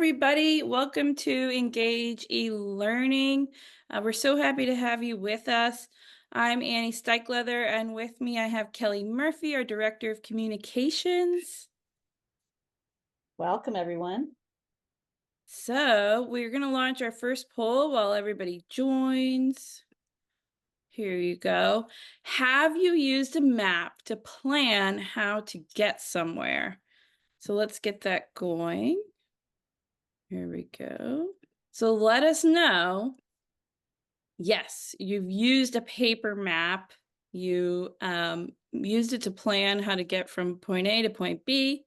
everybody. Welcome to Engage E-Learning. We're so happy to have you with us. I'm Annie Steichleather, and with me I have Kelly Murphy, our Director of Communications. Welcome, everyone. So we're going to launch our first poll while everybody joins. Here you go. Have you used a map to plan how to get somewhere? So let's get that going. Here we go. So let us know. Yes, you've used a paper map. You used it to plan how to get from point A to point B.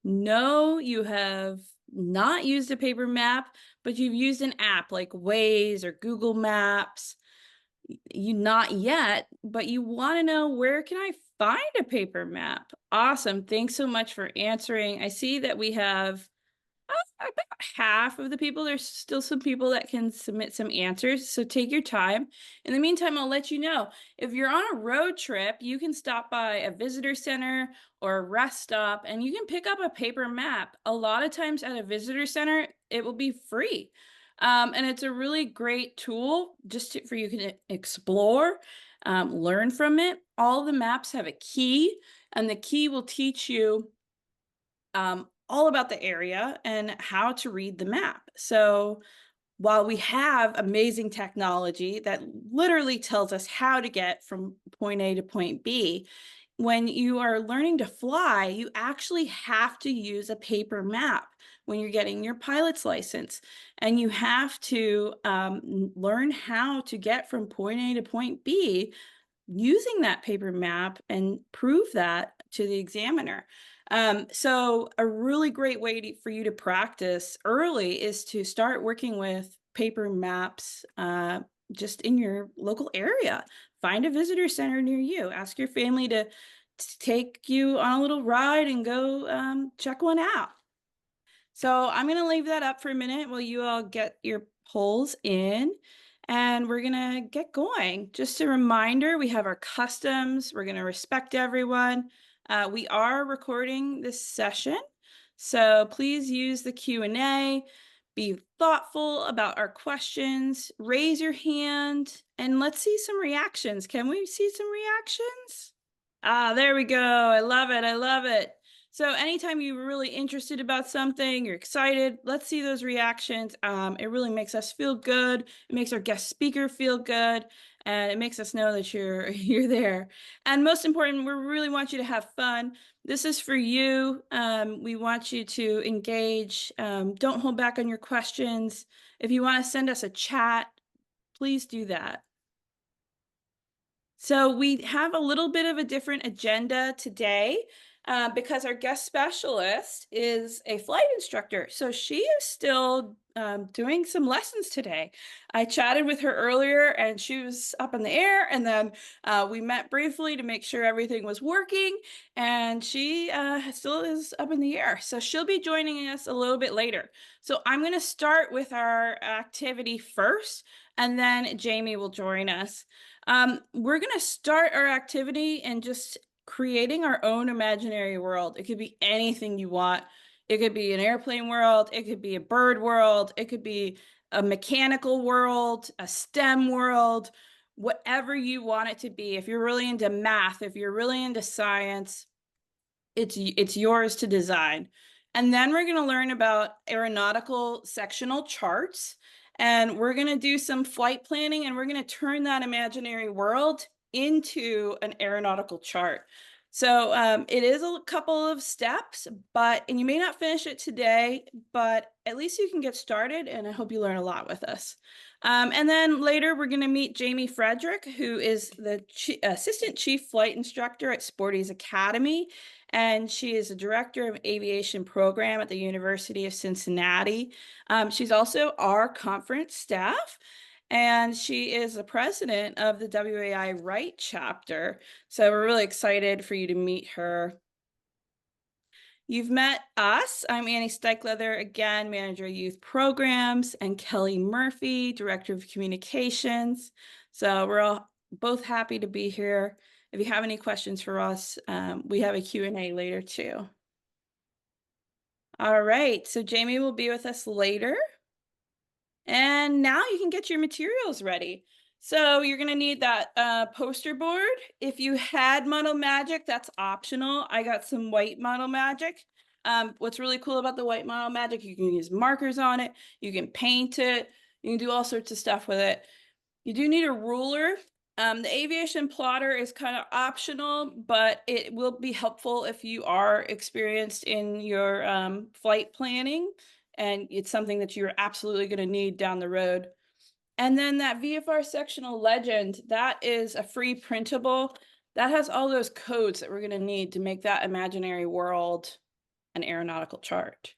No, you have not used a paper map, but you've used an app like Waze or Google Maps. You not yet, but you want to know, where can I find a paper map? Awesome. Thanks so much for answering. I see that we have about half of the people. There's still some people that can submit some answers, so take your time. In the meantime, I'll let you know, if you're on a road trip, you can stop by a visitor center or a rest stop and you can pick up a paper map. A lot of times at a visitor center, it will be free. And it's a really great tool for you can explore, learn from it. All the maps have a key, and the key will teach you all about the area and how to read the map. So while we have amazing technology that literally tells us how to get from point A to point B, when you are learning to fly, you actually have to use a paper map when you're getting your pilot's license. And you have to learn how to get from point A to point B using that paper map and prove that to the examiner. So a really great way for you to practice early is to start working with paper maps just in your local area. Find a visitor center near you. Ask your family to take you on a little ride and go check one out. So I'm going to leave that up for a minute while you all get your polls in, and we're going to get going. Just a reminder, we have our customs. We're going to respect everyone. We are recording this session, so please use the Q&A. Be thoughtful about our questions. Raise your hand, and let's see some reactions. Can we see some reactions? There we go. I love it. I love it. So anytime you're really interested about something, you're excited, let's see those reactions. It really makes us feel good. It makes our guest speaker feel good, and it makes us know that you're there. And most important, we really want you to have fun. This is for you. We want you to engage. Don't hold back on your questions. If you want to send us a chat, please do that. So we have a little bit of a different agenda today because our guest specialist is a flight instructor. So she is still doing some lessons today. I chatted with her earlier and she was up in the air, and then we met briefly to make sure everything was working, and she still is up in the air. So she'll be joining us a little bit later. So I'm going to start with our activity first, and then Jayme will join us. We're going to start our activity and just creating our own imaginary world. It could be anything you want. It could be an airplane world. It could be a bird world. It could be a mechanical world, a STEM world, whatever you want it to be. If you're really into math, if you're really into science, it's yours to design. And then we're going to learn about aeronautical sectional charts. And we're going to do some flight planning, and we're going to turn that imaginary world into an aeronautical chart. So it is a couple of steps, and you may not finish it today, but at least you can get started, and I hope you learn a lot with us. And then later we're going to meet Jayme Frederick, who is the Assistant Chief Flight Instructor at Sporty's Academy, and she is the Director of Aviation Program at the University of Cincinnati. She's also our conference staff, and she is the president of the WAI Wright chapter. So we're really excited for you to meet her. You've met us. I'm Annie Steichleather, again, Manager of Youth Programs, and Kelly Murphy, Director of Communications. So we're all both happy to be here. If you have any questions for us, we have a Q&A later too. All right, so Jayme will be with us later. And now you can get your materials ready. So you're gonna need that poster board. If you had Model Magic, that's optional. I got some white Model Magic. What's really cool about the white Model Magic, you can use markers on it, you can paint it, you can do all sorts of stuff with it. You do need a ruler. The aviation plotter is kind of optional, but it will be helpful if you are experienced in your flight planning, and it's something that you're absolutely going to need down the road. And then that VFR sectional legend, that is a free printable. That has all those codes that we're going to need to make that imaginary world an aeronautical chart.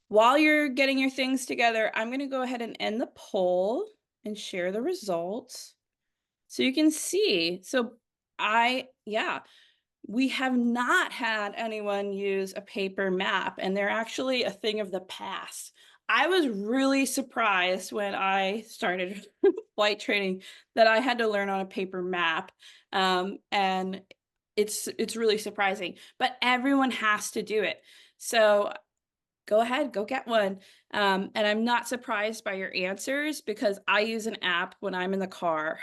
While you're getting your things together, I'm going to go ahead and end the poll and share the results so you can see. So yeah, we have not had anyone use a paper map, and they're actually a thing of the past. I was really surprised when I started flight training that I had to learn on a paper map. And it's really surprising, but everyone has to do it. So go ahead, go get one. And I'm not surprised by your answers because I use an app when I'm in the car,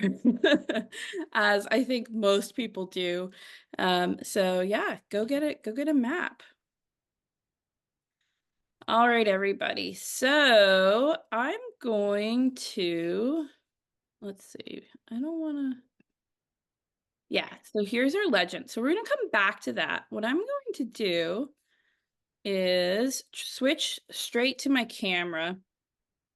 as I think most people do. So yeah, go get it, go get a map. All right, everybody. So I'm going to, let's see, I don't want to, yeah, so here's our legend. So we're going to come back to that. What I'm going to do is switch straight to my camera.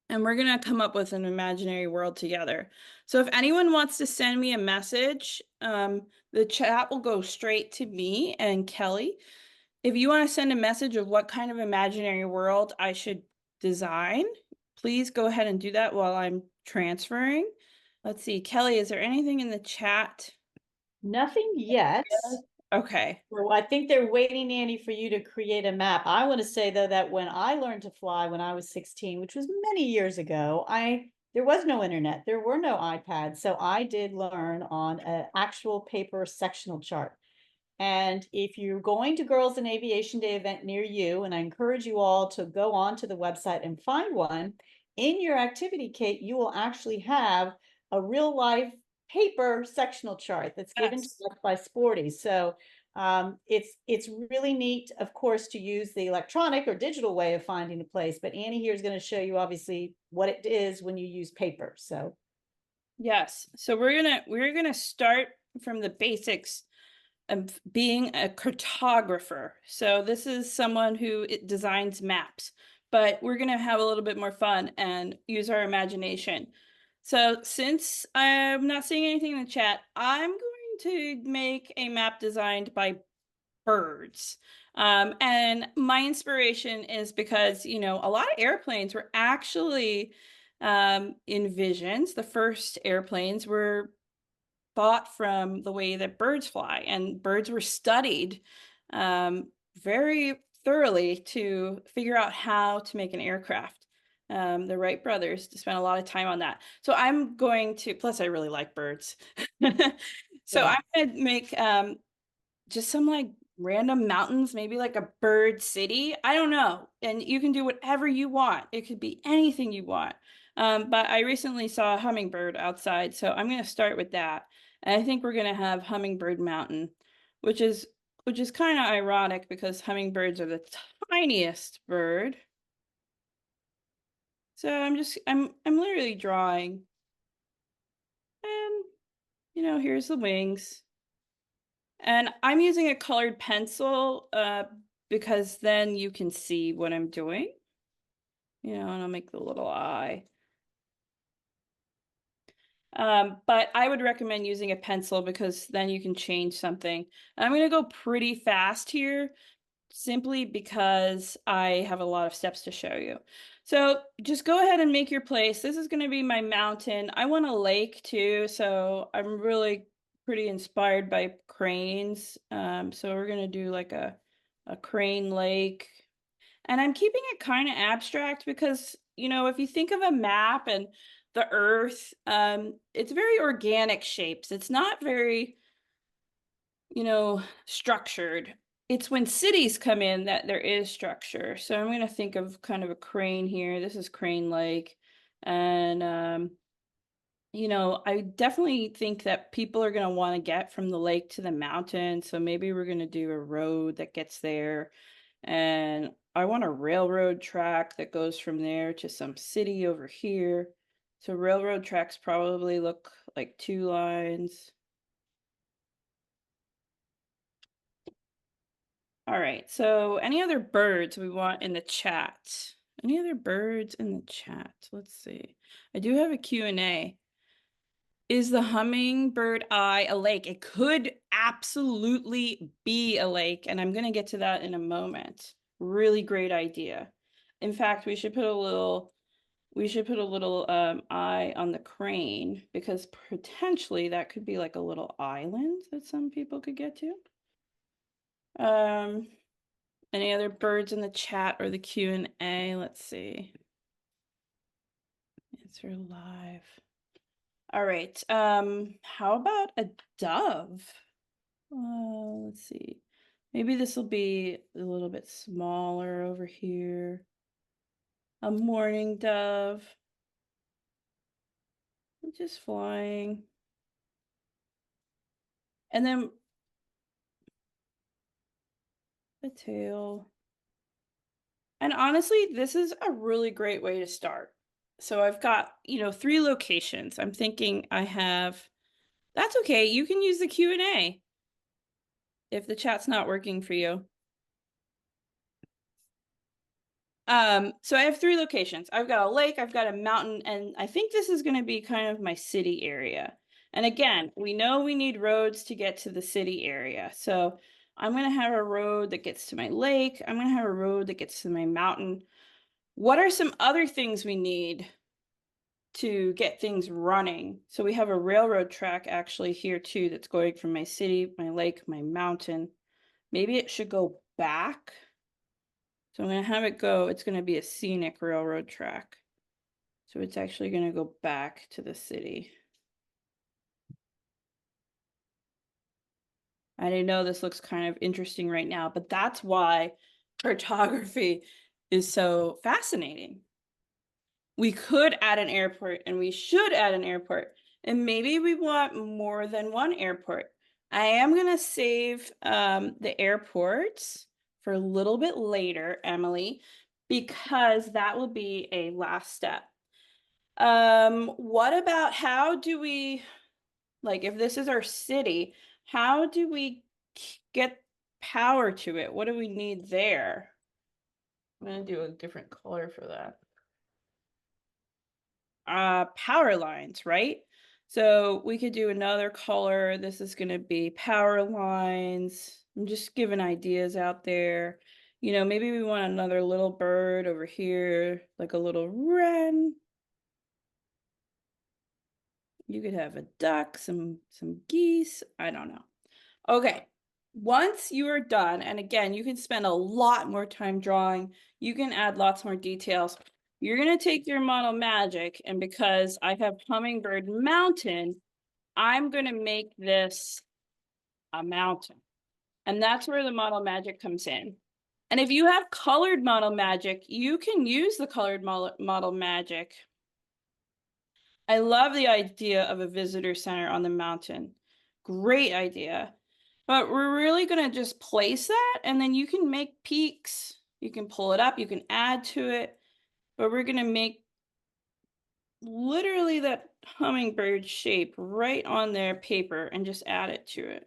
And we're going to come up with an imaginary world together. So if anyone wants to send me a message, the chat will go straight to me and Kelly. If you want to send a message of what kind of imaginary world I should design, please go ahead and do that while I'm transferring. Let's see, Kelly, is there anything in the chat? Nothing yet. Okay. Well, I think they're waiting, Annie, for you to create a map. I want to say though that when I learned to fly when I was 16, which was many years ago, there was no internet, there were no iPads, so I did learn on an actual paper sectional chart. And if you're going to Girls in Aviation Day event near you, and I encourage you all to go onto the website and find one, in your activity kit, you will actually have a real life paper sectional chart that's given to Yes. us by Sporty. So it's really neat, of course, to use the electronic or digital way of finding a place. But Annie here is going to show you obviously what it is when you use paper. So Yes. So we're gonna start from the basics of being a cartographer. So this is someone who designs maps, but we're gonna have a little bit more fun and use our imagination. So since I'm not seeing anything in the chat, I'm going to make a map designed by birds. And my inspiration is because, a lot of airplanes were actually envisioned. The first airplanes were thought from the way that birds fly, and birds were studied very thoroughly to figure out how to make an aircraft. The Wright brothers spent a lot of time on that. So I'm going to, plus I really like birds. So yeah. I'm going to make just some like random mountains, maybe like a bird city. I don't know. And you can do whatever you want. It could be anything you want. But I recently saw a hummingbird outside, so I'm going to start with that. And I think we're going to have Hummingbird Mountain, which is kind of ironic because hummingbirds are the tiniest bird. So I'm literally drawing. And here's the wings. And I'm using a colored pencil because then you can see what I'm doing. And I'll make the little eye. But I would recommend using a pencil because then you can change something. I'm going to go pretty fast here simply because I have a lot of steps to show you. So just go ahead and make your place. This is going to be my mountain. I want a lake too, so I'm really pretty inspired by cranes. So we're going to do like a crane lake. And I'm keeping it kind of abstract because, if you think of a map and the earth, it's very organic shapes. It's not very, structured. it's when cities come in that there is structure. So I'm going to think of kind of a crane here. This is Crane Lake. And, you know, I definitely think that people are going to want to get from the lake to the mountain. So maybe we're going to do a road that gets there. And I want a railroad track that goes from there to some city over here. So railroad tracks probably look like 2 lines. All right, so any other birds we want in the chat? Any other birds in the chat? Let's see. I do have a Q&A. Is the hummingbird eye a lake? It could absolutely be a lake, and I'm going to get to that in a moment. Really great idea. In fact, we should put a little eye on the crane because potentially that could be like a little island that some people could get to. Any other birds in the chat or the Q&A? Let's see. Answer live. All right. How about a dove? Let's see. Maybe this will be a little bit smaller over here. A mourning dove. Just flying. And then the tail. And honestly, this is a really great way to start. So I've got, 3 locations. I'm thinking that's okay. You can use the Q&A if the chat's not working for you. So I have 3 locations. I've got a lake, I've got a mountain, and I think this is going to be kind of my city area. And again, we know we need roads to get to the city area. So I'm going to have a road that gets to my lake. I'm going to have a road that gets to my mountain. What are some other things we need to get things running? So we have a railroad track actually here too that's going from my city, my lake, my mountain. Maybe it should go back. So I'm going to have it go, it's going to be a scenic railroad track. So it's actually going to go back to the city. I know this looks kind of interesting right now, but that's why cartography is so fascinating. We could add an airport and we should add an airport. And maybe we want more than one airport. I am going to save the airports for a little bit later, Emily, because that will be a last step. What about how do we, like, if this is our city, how do we get power to it? What do we need there? I'm going to do a different color for that. Power lines, right? So we could do another color. This is going to be power lines. I'm just giving ideas out there. Maybe we want another little bird over here, like a little wren. You could have a duck, some geese. I don't know. Okay. Once you are done, and again, you can spend a lot more time drawing. You can add lots more details. You're going to take your model magic, and because I have Hummingbird Mountain, I'm going to make this a mountain. And that's where the model magic comes in. And if you have colored model magic, you can use the colored model magic. I love the idea of a visitor center on the mountain. Great idea. But we're really going to just place that, and then you can make peaks. You can pull it up, you can add to it, but we're going to make literally that hummingbird shape right on their paper and just add it to it.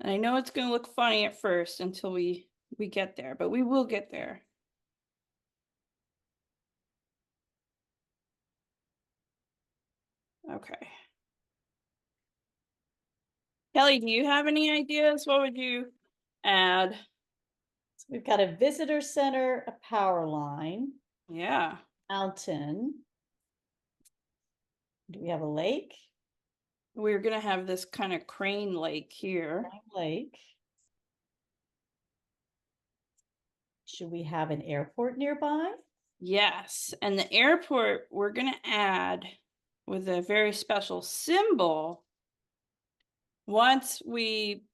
And I know it's going to look funny at first until we get there, but we will get there. Okay. Kelly, do you have any ideas? What would you add? So we've got a visitor center, a power line. Yeah. Mountain. Do we have a lake? We're going to have this kind of crane lake here. Lake. Should we have an airport nearby? Yes. And the airport we're going to add with a very special symbol once we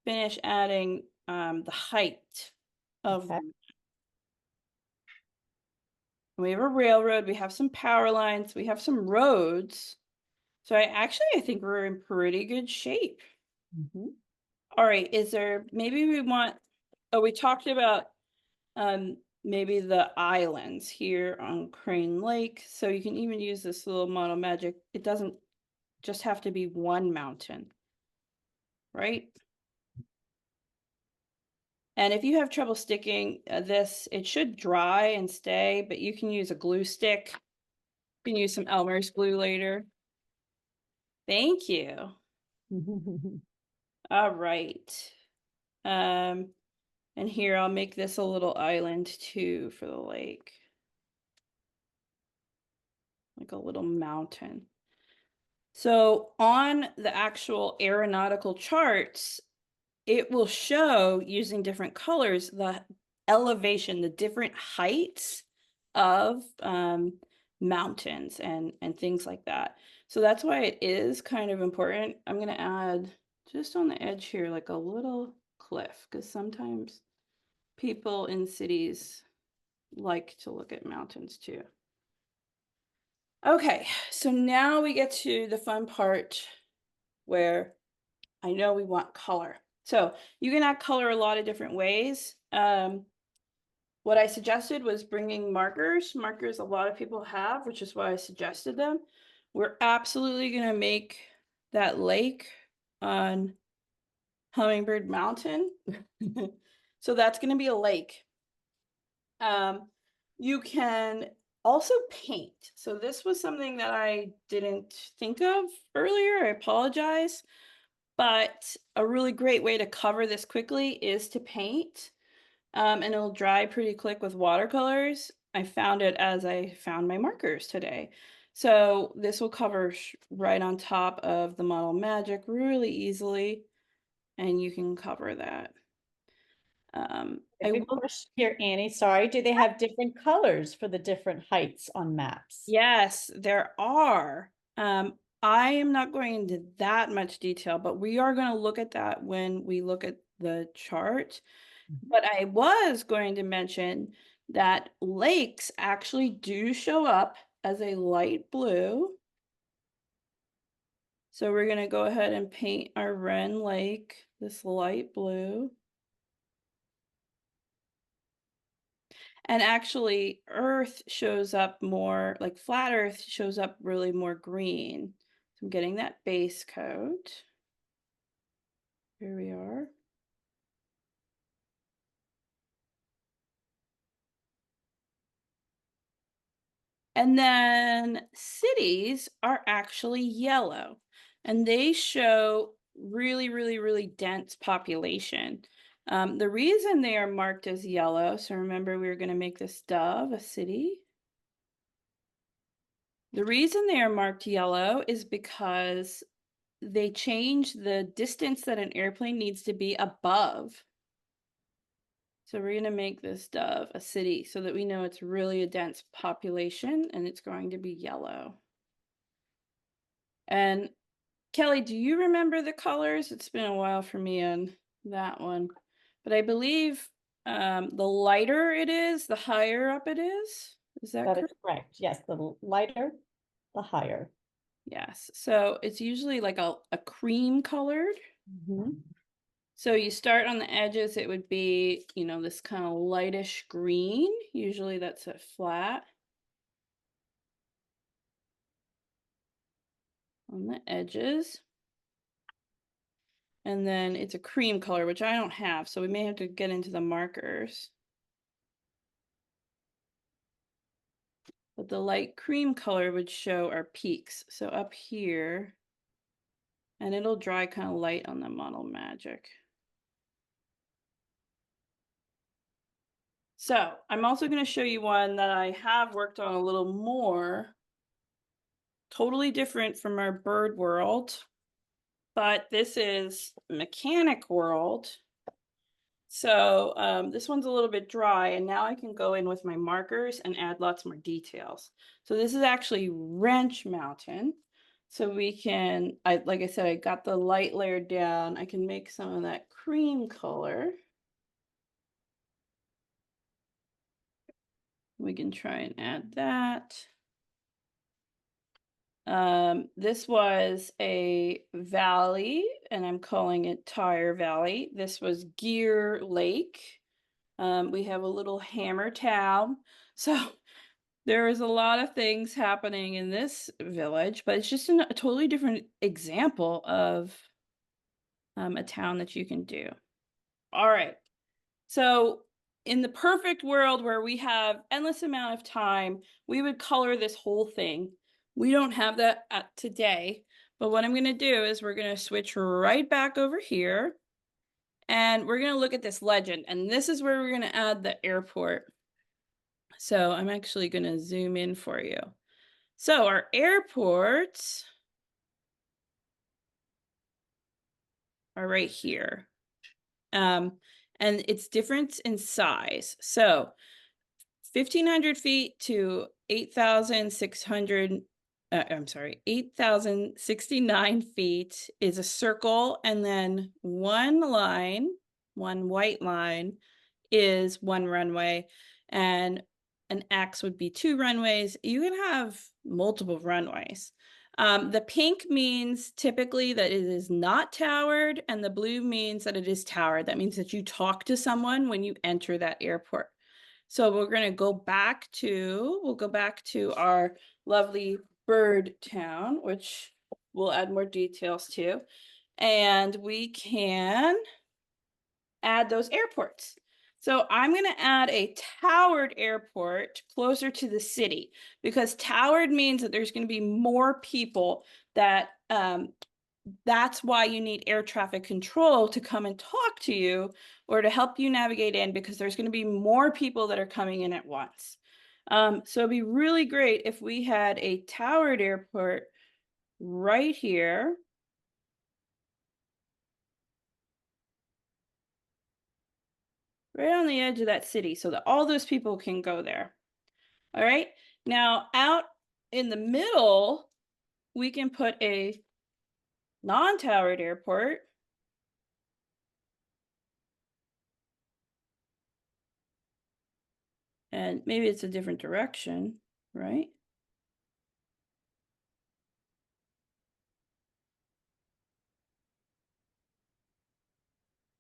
finish adding the height of, Okay. we have a railroad, we have some power lines, we have some roads. So I think we're in pretty good shape. Mhm. All right, maybe we want, oh, we talked about maybe the islands here on Crane Lake. So you can even use this little model magic. It doesn't just have to be one mountain, right? And if you have trouble sticking this, it should dry and stay, but you can use a glue stick. You can use some Elmer's glue later. Thank you. All right. And here I'll make this a little island too for the lake. Like a little mountain. So on the actual aeronautical charts, it will show using different colors the elevation, the different heights of mountains and things like that. So that's why it is kind of important. I'm going to add just on the edge here like a little cliff, because sometimes people in cities like to look at mountains too. Okay, so now we get to the fun part where I know we want color. So you can add color a lot of different ways. What I suggested was bringing markers. Markers a lot of people have, which is why I suggested them. We're absolutely going to make that lake on Hummingbird Mountain. So that's going to be a lake. You can also paint. So this was something that I didn't think of earlier. I apologize. But a really great way to cover this quickly is to paint. And it'll dry pretty quick with watercolors. I found it as I found my markers today. So this will cover right on top of the model magic really easily, and you can cover that. A I good will, question here, Annie. Sorry, do they have different colors for the different heights on maps? yes, there are. I am not going into that much detail, but we are going to look at that when we look at the chart. But I was going to mention that lakes actually do show up as a light blue. So we're going to go ahead and paint our Wren Lake this light blue. And actually, Earth shows up more, like flat Earth shows up really more green. So I'm getting that base coat. Here we are. And then cities are actually yellow, and they show really, really, really dense population. The reason they are marked as yellow, so remember we were going to make this dove a city. The reason they are marked yellow is because they change the distance that an airplane needs to be above. So we're going to make this dove a city so that we know it's really a dense population and it's going to be yellow. And Kelly, do you remember the colors? It's been a while for me on that one, but I believe the lighter it is, the higher up it is. Is that That is correct? correct. Yes, the lighter, the higher. Yes. So it's usually like a cream colored. So you start on the edges, it would be, you know, this kind of lightish green. Usually that's a flat on the edges. And then it's a cream color, which I don't have, so we may have to get into the markers. But the light cream color would show our peaks. So up here, and it'll dry kind of light on the model magic. So I'm also going to show you one that I have worked on a little more. Totally different from our bird world, but this is mechanic world. So this one's a little bit dry, and now I can go in with my markers and add lots more details. So this is actually Wrench Mountain. So we can, like I said, I got the light layer down. I can make some of that cream color. We can try and add that. This was a valley, and I'm calling it Tire Valley. This was Gear Lake. We have a little hammer town. So there is a lot of things happening in this village, but it's just a totally different example of a town that you can do. All right. So in the perfect world where we have endless amount of time, we would color this whole thing. We don't have that today, but what I'm going to do is we're going to switch right back over here and we're going to look at this legend. And this is where we're going to add the airport. So I'm actually going to zoom in for you. So our airports are right here. And it's different in size. So 1,500 feet to 8,600, I'm sorry, 8,069 feet is a circle, and then one line, one white line, is one runway, and an X would be two runways. You can have multiple runways. The pink means typically that it is not towered, and the blue means that it is towered. That means that you talk to someone when you enter that airport. So we're going to go back to, we'll go back to our lovely bird town, which we'll add more details to, and we can add those airports. So I'm going to add a towered airport closer to the city, because towered means that there's going to be more people that that's why you need air traffic control to come and talk to you or to help you navigate in, because there's going to be more people that are coming in at once. So it'd be really great if we had a towered airport right here. Right on the edge of that city so that all those people can go there. All right. Now out in the middle, we can put a non-towered airport. And maybe it's a different direction, right?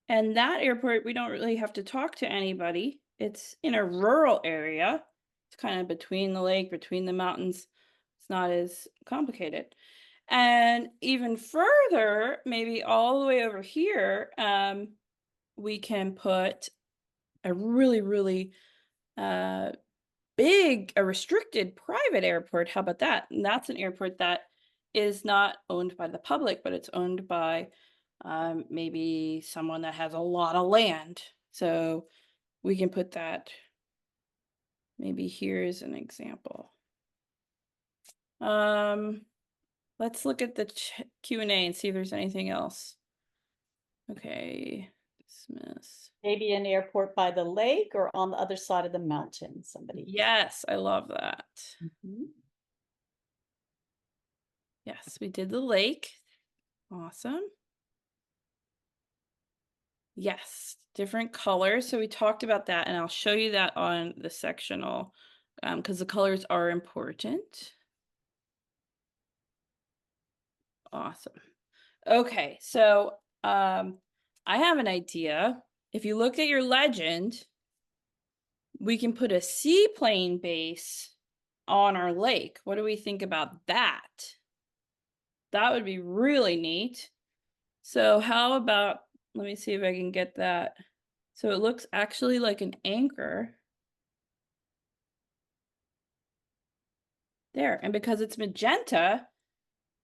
And that airport, we don't really have to talk to anybody. It's in a rural area. It's kind of between the lake, between the mountains. It's not as complicated. And even further, maybe all the way over here, we can put a really, really big, a restricted private airport. How about that? And that's an airport that is not owned by the public, but it's owned by maybe someone that has a lot of land. So we can put that maybe here as an example. Let's look at the Q&A and see if there's anything else. Okay, dismiss. Maybe an airport by the lake or on the other side of the mountain, somebody. Yes, I love that. Mhm. Yes, we did the lake. Awesome. Yes, different colors. So we talked about that, and I'll show you that on the sectional because the colors are important. Awesome. Okay, so I have an idea. If you look at your legend, we can put a seaplane base on our lake. What do we think about that? That would be really neat. So how about, let me see if I can get that. So it looks actually like an anchor. There, and because it's magenta,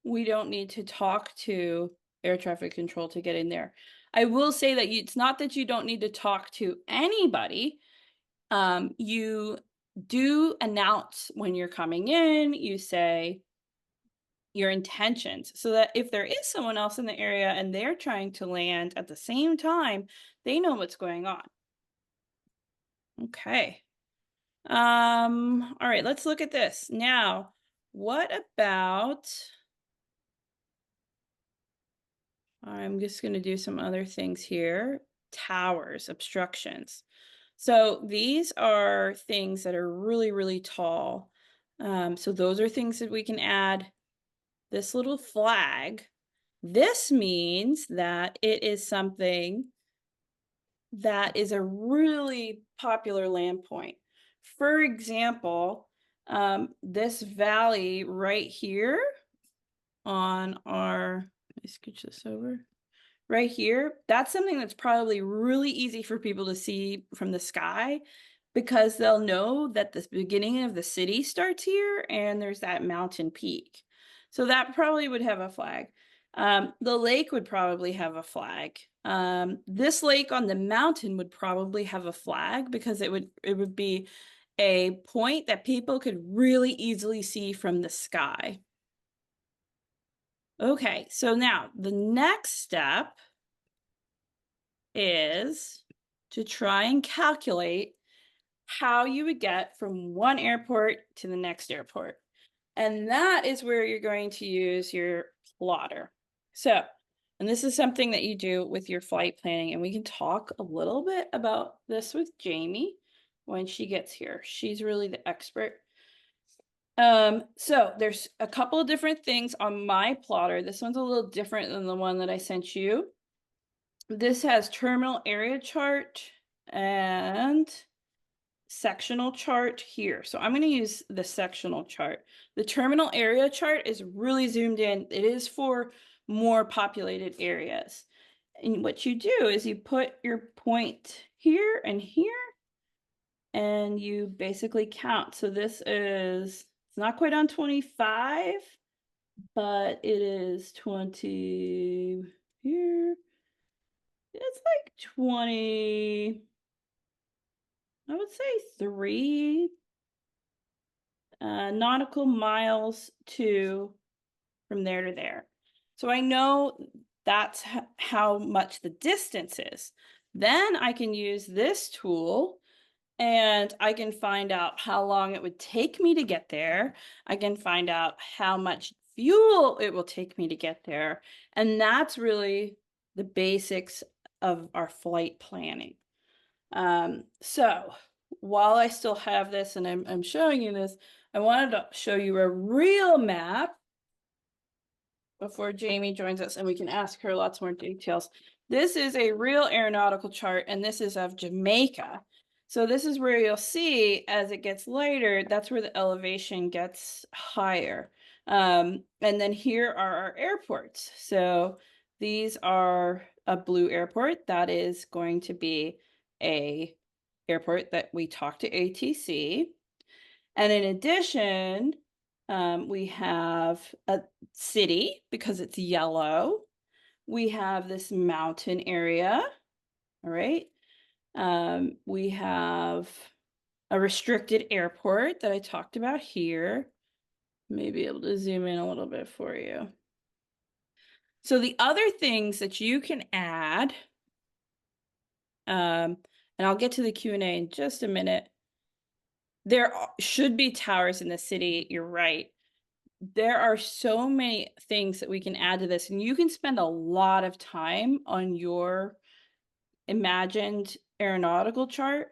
we don't need to talk to air traffic control to get in there. I will say that it's not that you don't need to talk to anybody. You do announce when you're coming in, you say your intentions so that if there is someone else in the area and they're trying to land at the same time, they know what's going on. Okay. All right, let's look at this. Now, what about I'm just going to do some other things here. Towers, obstructions. So these are things that are really, really tall. So those are things that we can add this little flag. This means that it is something that is a really popular land point. For example, this valley right here on our, let me scooch this over, right here, that's something that's probably really easy for people to see from the sky because they'll know that the beginning of the city starts here and there's that mountain peak. So that probably would have a flag. The lake would probably have a flag. This lake on the mountain would probably have a flag because it would be a point that people could really easily see from the sky. Okay, so now the next step is to try and calculate how you would get from one airport to the next airport. And that is where you're going to use your plotter. So, and this is something that you do with your flight planning, and we can talk a little bit about this with Jayme when she gets here. She's really the expert. So there's a couple of different things on my plotter. This one's a little different than the one that I sent you. This has terminal area chart and sectional chart here. So I'm going to use the sectional chart. The terminal area chart is really zoomed in. It is for more populated areas. And what you do is you put your point here and here, and you basically count. So this is, it's not quite on 25, but it is 20 here. It's like 20, I would say 3 nautical miles from there to there. So I know that's how much the distance is. Then I can use this tool and I can find out how long it would take me to get there. I can find out how much fuel it will take me to get there. And that's really the basics of our flight planning. So while I still have this and I'm showing you this, I wanted to show you a real map before Jayme joins us and we can ask her lots more details. This is a real aeronautical chart and this is of Jamaica. So this is where you'll see as it gets lighter, that's where the elevation gets higher. And then here are our airports. So these are a blue airport. That is going to be a airport that we talked to ATC. And in addition, we have a city because it's yellow. We have this mountain area. All right. We have a restricted airport that I talked about here. Maybe able to zoom in a little bit for you. So the other things that you can add, and I'll get to the Q&A in just a minute. There should be towers in the city, you're right. There are so many things that we can add to this, and you can spend a lot of time on your imagined aeronautical chart.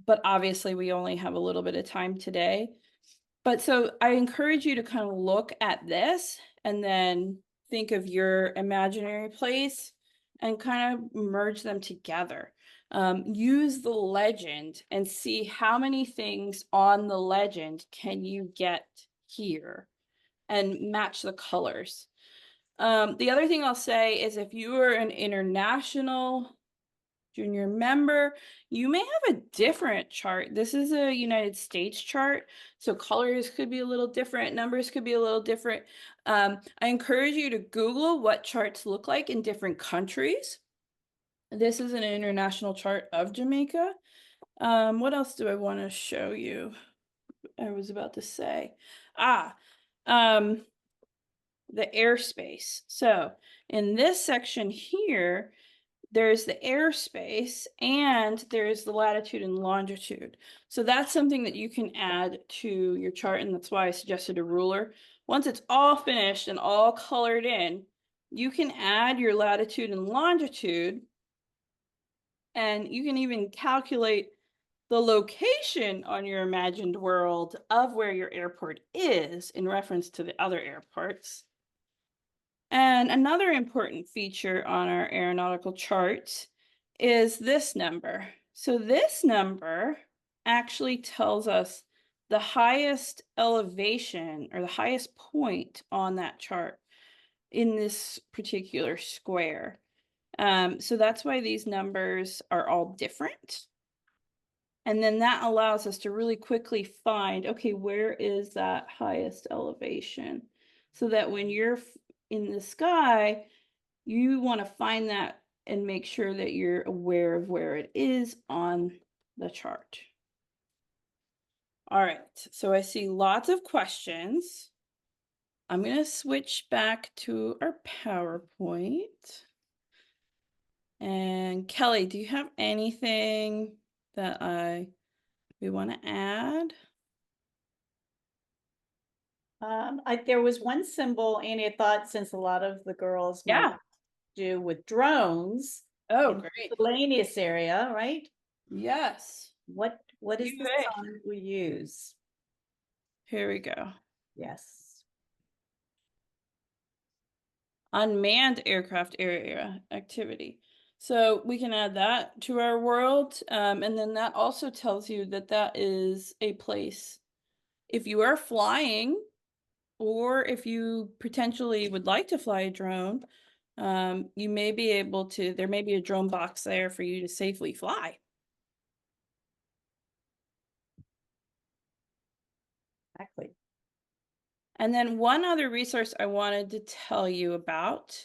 But obviously we only have a little bit of time today. But so I encourage you to kind of look at this and then think of your imaginary place and kind of merge them together. Use the legend and see how many things on the legend can you get here and match the colors. The other thing I'll say is if you are an international junior member, you may have a different chart. This is a United States chart, so colors could be a little different, numbers could be a little different. I encourage you to Google what charts look like in different countries. This is an international chart of Jamaica. What else do I want to show you? I was about to say, the airspace. So in this section here, there's the airspace and there's the latitude and longitude. So that's something that you can add to your chart, and that's why I suggested a ruler. Once it's all finished and all colored in, You can add your latitude and longitude, and you can even calculate the location on your imagined world of where your airport is in reference to the other airports. And another important feature on our aeronautical charts is this number. So this number actually tells us the highest elevation or the highest point on that chart in this particular square. So that's why these numbers are all different. And then that allows us to really quickly find, okay, where is that highest elevation? So that when you're in the sky, you want to find that and make sure that you're aware of where it is on the chart. All right, so I see lots of questions. I'm going to switch back to our PowerPoint. And Kelly, do you have anything that we want to add? There was one symbol, Annie, I thought since a lot of the girls might Yeah. do with drones Oh, in the great. miscellaneous area, right? Yes. What is the UA. sign we use? Here we go. Yes. Unmanned aircraft area activity. So we can add that to our world. And then that also tells you that that is a place. If you are flying, or if you potentially would like to fly a drone, you may be able to, there may be a drone box there for you to safely fly. Exactly. And then one other resource I wanted to tell you about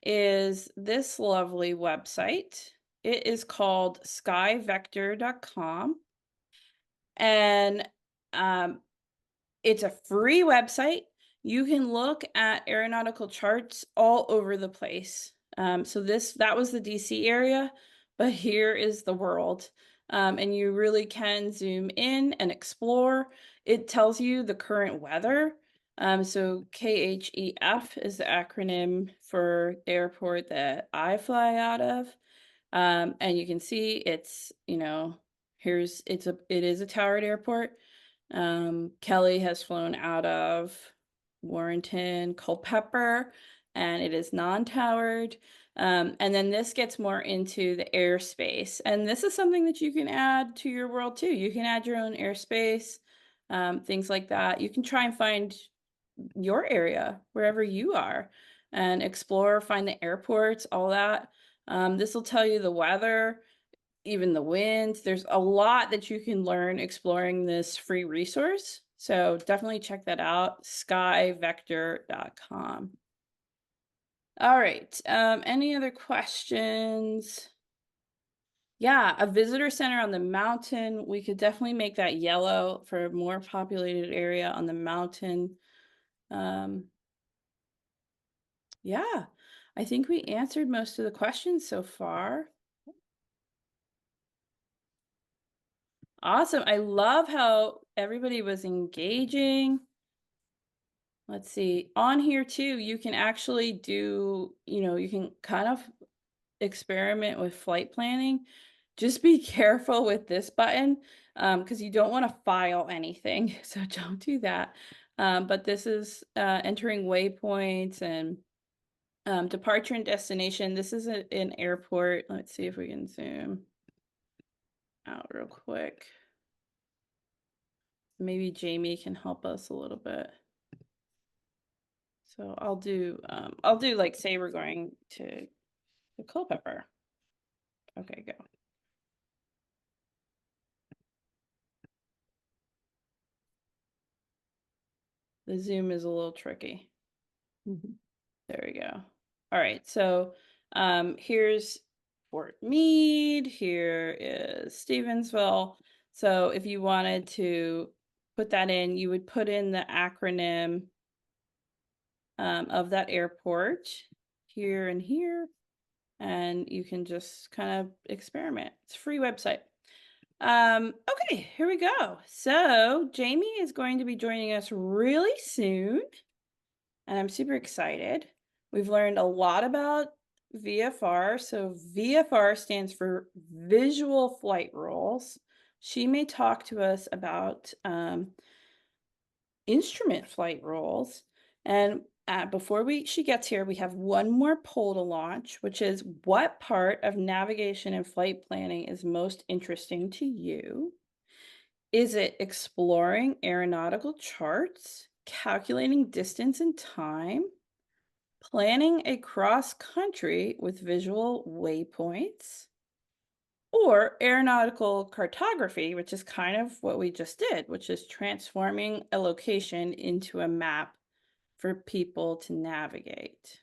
is this lovely website. It is called skyvector.com. And it's a free website. You can look at aeronautical charts all over the place. So that was the DC area, but here is the world. And you really can zoom in and explore. It tells you the current weather. So KHEF is the acronym for the airport that I fly out of. And you can see it's, it is a towered airport. Kelly has flown out of Warrenton, Culpeper, and it is non-towered. And then this gets more into the airspace. And this is something that you can add to your world too. You can add your own airspace, things like that. You can try and find your area wherever you are and explore, find the airports, all that. This will tell you the weather, even the winds. There's a lot that you can learn exploring this free resource. So definitely check that out, skyvector.com. All right, any other questions? Yeah, a visitor center on the mountain. We could definitely make that yellow for a more populated area on the mountain. Yeah, I think we answered most of the questions so far. Awesome. I love how everybody was engaging. Let's see. On here too, you can actually do, you can kind of experiment with flight planning. Just be careful with this button because you don't want to file anything. So don't do that. But this is entering waypoints and departure and destination. This is an airport. Let's see if we can zoom out real quick. Maybe Jayme can help us a little bit. So I'll do like, say we're going to the Culpeper. Okay, go. The zoom is a little tricky. There we go. All right, so here's Fort Meade, here is Stevensville. So if you wanted to put that in, you would put in the acronym of that airport here and here, and you can just kind of experiment. It's a free website. Okay, here we go. So Jayme is going to be joining us really soon, and I'm super excited. We've learned a lot about VFR. So VFR stands for Visual Flight Rules. She may talk to us about instrument flight rules. And before she gets here, we have one more poll to launch, which is what part of navigation and flight planning is most interesting to you? Is it exploring aeronautical charts, calculating distance and time, planning a cross country with visual waypoints, or aeronautical cartography, which is kind of what we just did, which is transforming a location into a map for people to navigate?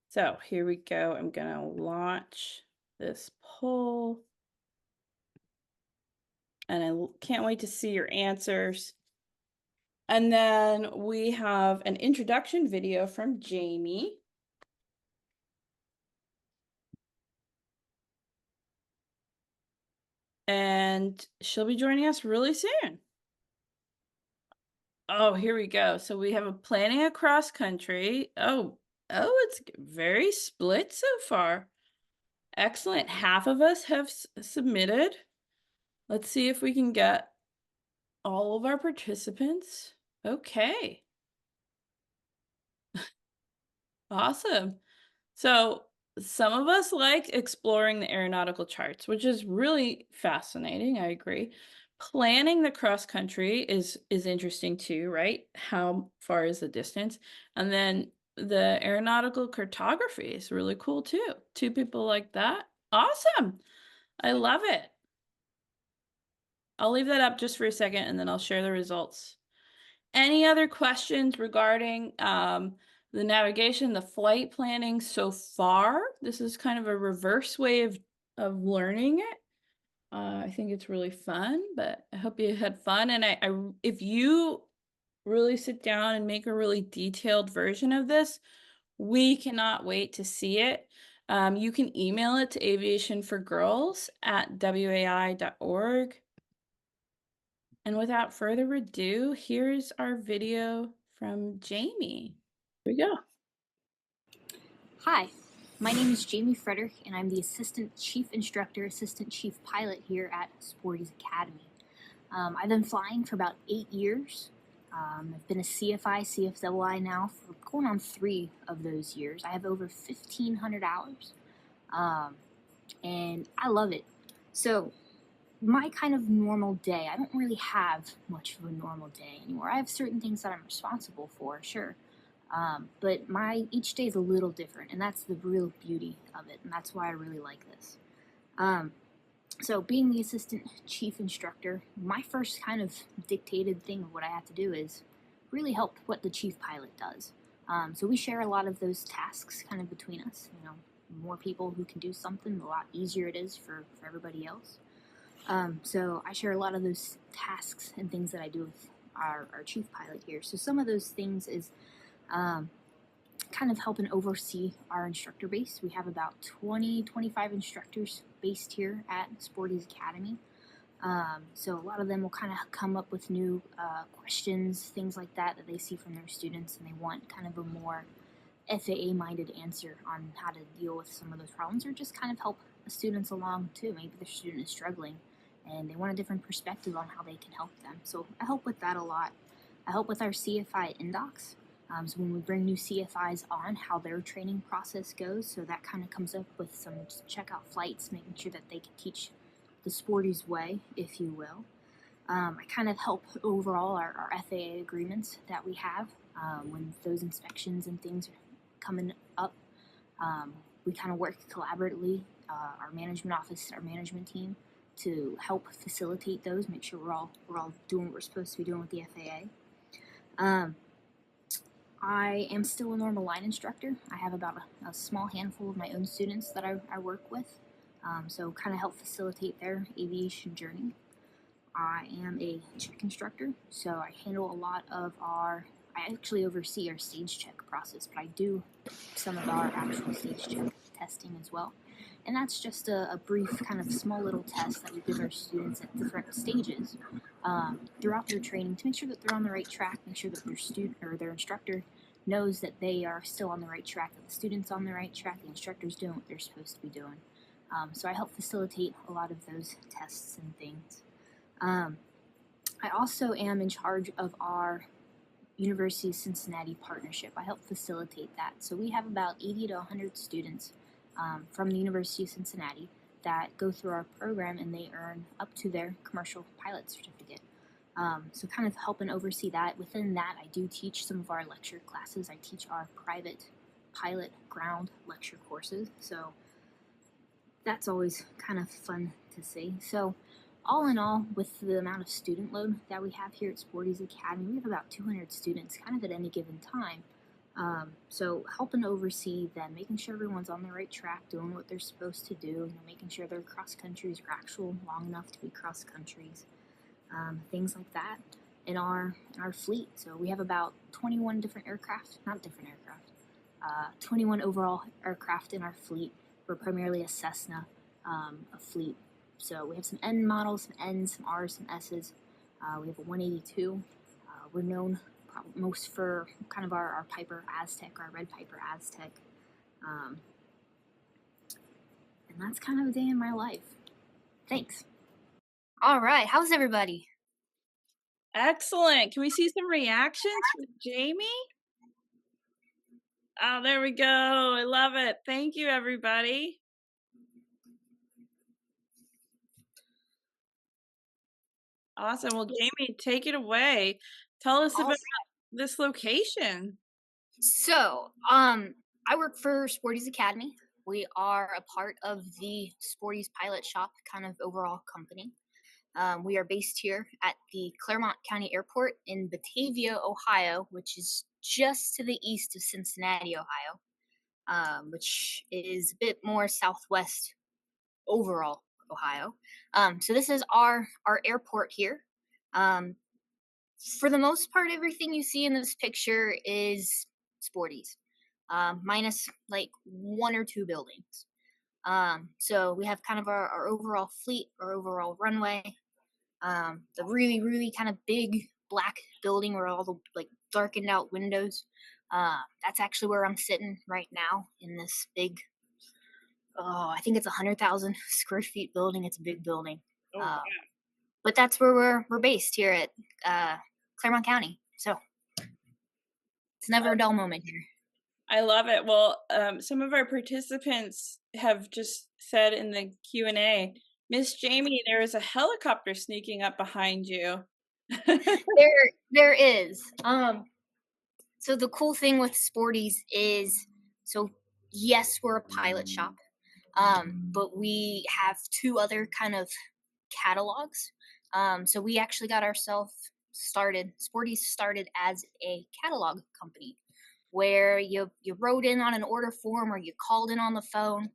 So here we go. I'm going to launch this poll. And I can't wait to see your answers. And then we have an introduction video from Jayme. And she'll be joining us really soon. Oh, here we go. So we have a planning across country. Oh, it's very split so far. Excellent. Half of us have submitted. Let's see if we can get all of our participants. Okay. Awesome. So some of us like exploring the aeronautical charts, which is really fascinating. I agree. Planning the cross country is interesting too, right? How far is the distance? And then the aeronautical cartography is really cool too. Two people like that. Awesome. I love it. I'll leave that up just for a second and then I'll share the results. Any other questions regarding the navigation, the flight planning so far? This is kind of a reverse way of learning it. I think it's really fun, but I hope you had fun. And if you really sit down and make a really detailed version of this, we cannot wait to see it. You can email it to aviationforgirls@wai.org. And without further ado, here's our video from Jayme. Here we go. Hi, my name is Jayme Frederick, and I'm the Assistant Chief Instructor, Assistant Chief Pilot here at Sporty's Academy. I've been flying for about 8 years. I've been a CFI, CFII now for going on 3 of those years. I have over 1,500 hours, and I love it. So my kind of normal day, I don't really have much of a normal day anymore. I have certain things that I'm responsible for, sure. But each day is a little different, and that's the real beauty of it, and that's why I really like this. So being the assistant chief instructor, my first kind of dictated thing of what I have to do is really help what the chief pilot does. So we share a lot of those tasks kind of between us. You know, more people who can do something, the lot easier it is for everybody else. So I share a lot of those tasks and things that I do with our chief pilot here. So some of those things is kind of help and oversee our instructor base. We have about 20-25 instructors based here at Sporty's Academy. So a lot of them will kind of come up with new questions, things like that they see from their students, and they want kind of a more FAA-minded answer on how to deal with some of those problems, or just kind of help the students along too. Maybe their student is struggling and they want a different perspective on how they can help them. So I help with that a lot. I help with our CFI indocs. So when we bring new CFIs on, how their training process goes, so that kind of comes up with some checkout flights, making sure that they can teach the Sporty's way, if you will. I kind of help overall our FAA agreements that we have when those inspections and things are coming up. We kind of work collaboratively, our management office, our management team, to help facilitate those, make sure we're all doing what we're supposed to be doing with the FAA. I am still a normal line instructor. I have about a small handful of my own students that I work with, so kind of help facilitate their aviation journey. I am a check instructor, so I handle a lot of I actually oversee our stage check process, but I do some of our actual stage check testing as well. And that's just a brief kind of small little test that we give our students at different stages throughout their training to make sure that they're on the right track, make sure that their student or their instructor knows that they are still on the right track, that the student's on the right track, the instructor's doing what they're supposed to be doing. So I help facilitate a lot of those tests and things. I also am in charge of our University of Cincinnati partnership. I help facilitate that. So we have about 80 to 100 students from the University of Cincinnati that go through our program, and they earn up to their commercial pilot certificate. So kind of help and oversee that. Within that, I do teach some of our lecture classes. I teach our private pilot ground lecture courses. So that's always kind of fun to see. So all in all, with the amount of student load that we have here at Sporty's Academy, we have about 200 students kind of at any given time. So helping to oversee them, making sure everyone's on the right track, doing what they're supposed to do, making sure their cross countries are actual long enough to be cross countries, things like that in our fleet. So we have about 21 different aircraft, 21 overall aircraft in our fleet. We're primarily a Cessna, a fleet. So we have some N models, some N's, some R's, some S's. We have a 182. We're known most for kind of our Piper Aztec, our red Piper Aztec. And that's kind of a day in my life. Thanks. All right, how's everybody? Excellent. Can we see some reactions from Jayme? Oh, there we go. I love it. Thank you, everybody. Awesome. Well, Jayme, take it away. Tell us about this location. So, I work for Sporty's Academy. We are a part of the Sporty's Pilot Shop kind of overall company. We are based here at the Claremont County Airport in Batavia, Ohio, which is just to the east of Cincinnati, Ohio, which is a bit more southwest overall Ohio. So this is our airport here. For the most part, everything you see in this picture is Sporty's, minus like one or two buildings. So we have kind of our overall fleet, our overall runway, the really, really kind of big black building where all the like darkened out windows. That's actually where I'm sitting right now in this big, I think it's 100,000 square feet building. It's a big building. But that's where we're based here at Claremont County. So it's never a dull moment here. I love it. Well, some of our participants have just said in the Q&A, Miss Jayme, there is a helicopter sneaking up behind you. There is. So the cool thing with Sporty's is, so yes, we're a pilot shop, but we have two other kind of catalogs. So we actually got ourselves started. Sporty's started as a catalog company, where you wrote in on an order form or you called in on the phone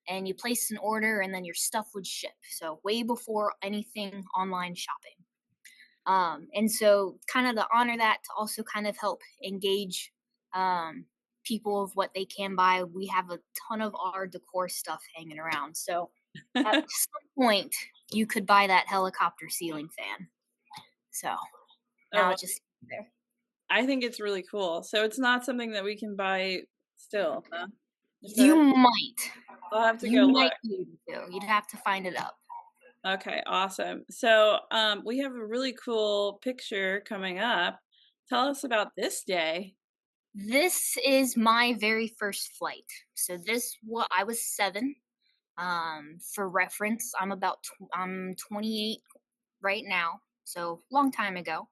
and you placed an order, and then your stuff would ship. So way before anything online shopping. And so kind of to honor that, to also kind of help engage people of what they can buy, we have a ton of our decor stuff hanging around. So at some point, you could buy that helicopter ceiling fan. So now it's just there. I think it's really cool. So it's not something that we can buy still, huh? You might. I'll have to go look. You'd have to find it up. Okay, awesome. So we have a really cool picture coming up. Tell us about this day. This is my very first flight. So I was 7. For reference, I'm 28 right now, so long time ago.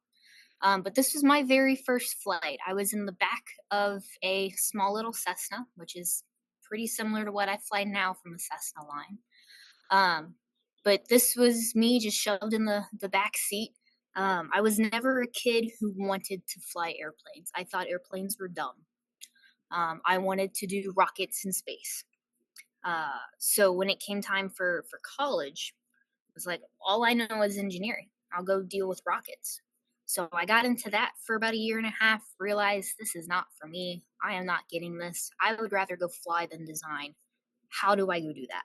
But this was my very first flight. I was in the back of a small little Cessna, which is pretty similar to what I fly now from the Cessna line. But this was me just shoved in the back seat. I was never a kid who wanted to fly airplanes. I thought airplanes were dumb. I wanted to do rockets in space. So when it came time for college, it was like, all I know is engineering. I'll go deal with rockets. So I got into that for about a year and a half, realized this is not for me. I am not getting this. I would rather go fly than design. How do I go do that?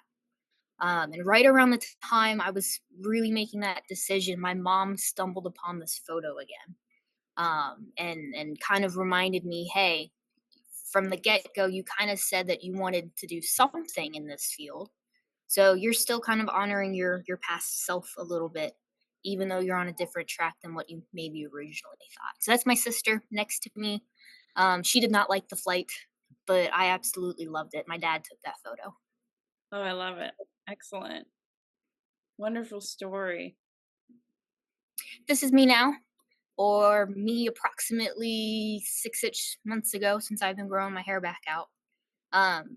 And right around the time I was really making that decision, my mom stumbled upon this photo again, and kind of reminded me, hey, from the get-go, you kind of said that you wanted to do something in this field. So you're still kind of honoring your past self a little bit, even though you're on a different track than what you maybe originally thought. So that's my sister next to me. She did not like the flight, but I absolutely loved it. My dad took that photo. Oh, I love it. Excellent. Wonderful story. This is me now, or me approximately 6-ish months ago, since I've been growing my hair back out.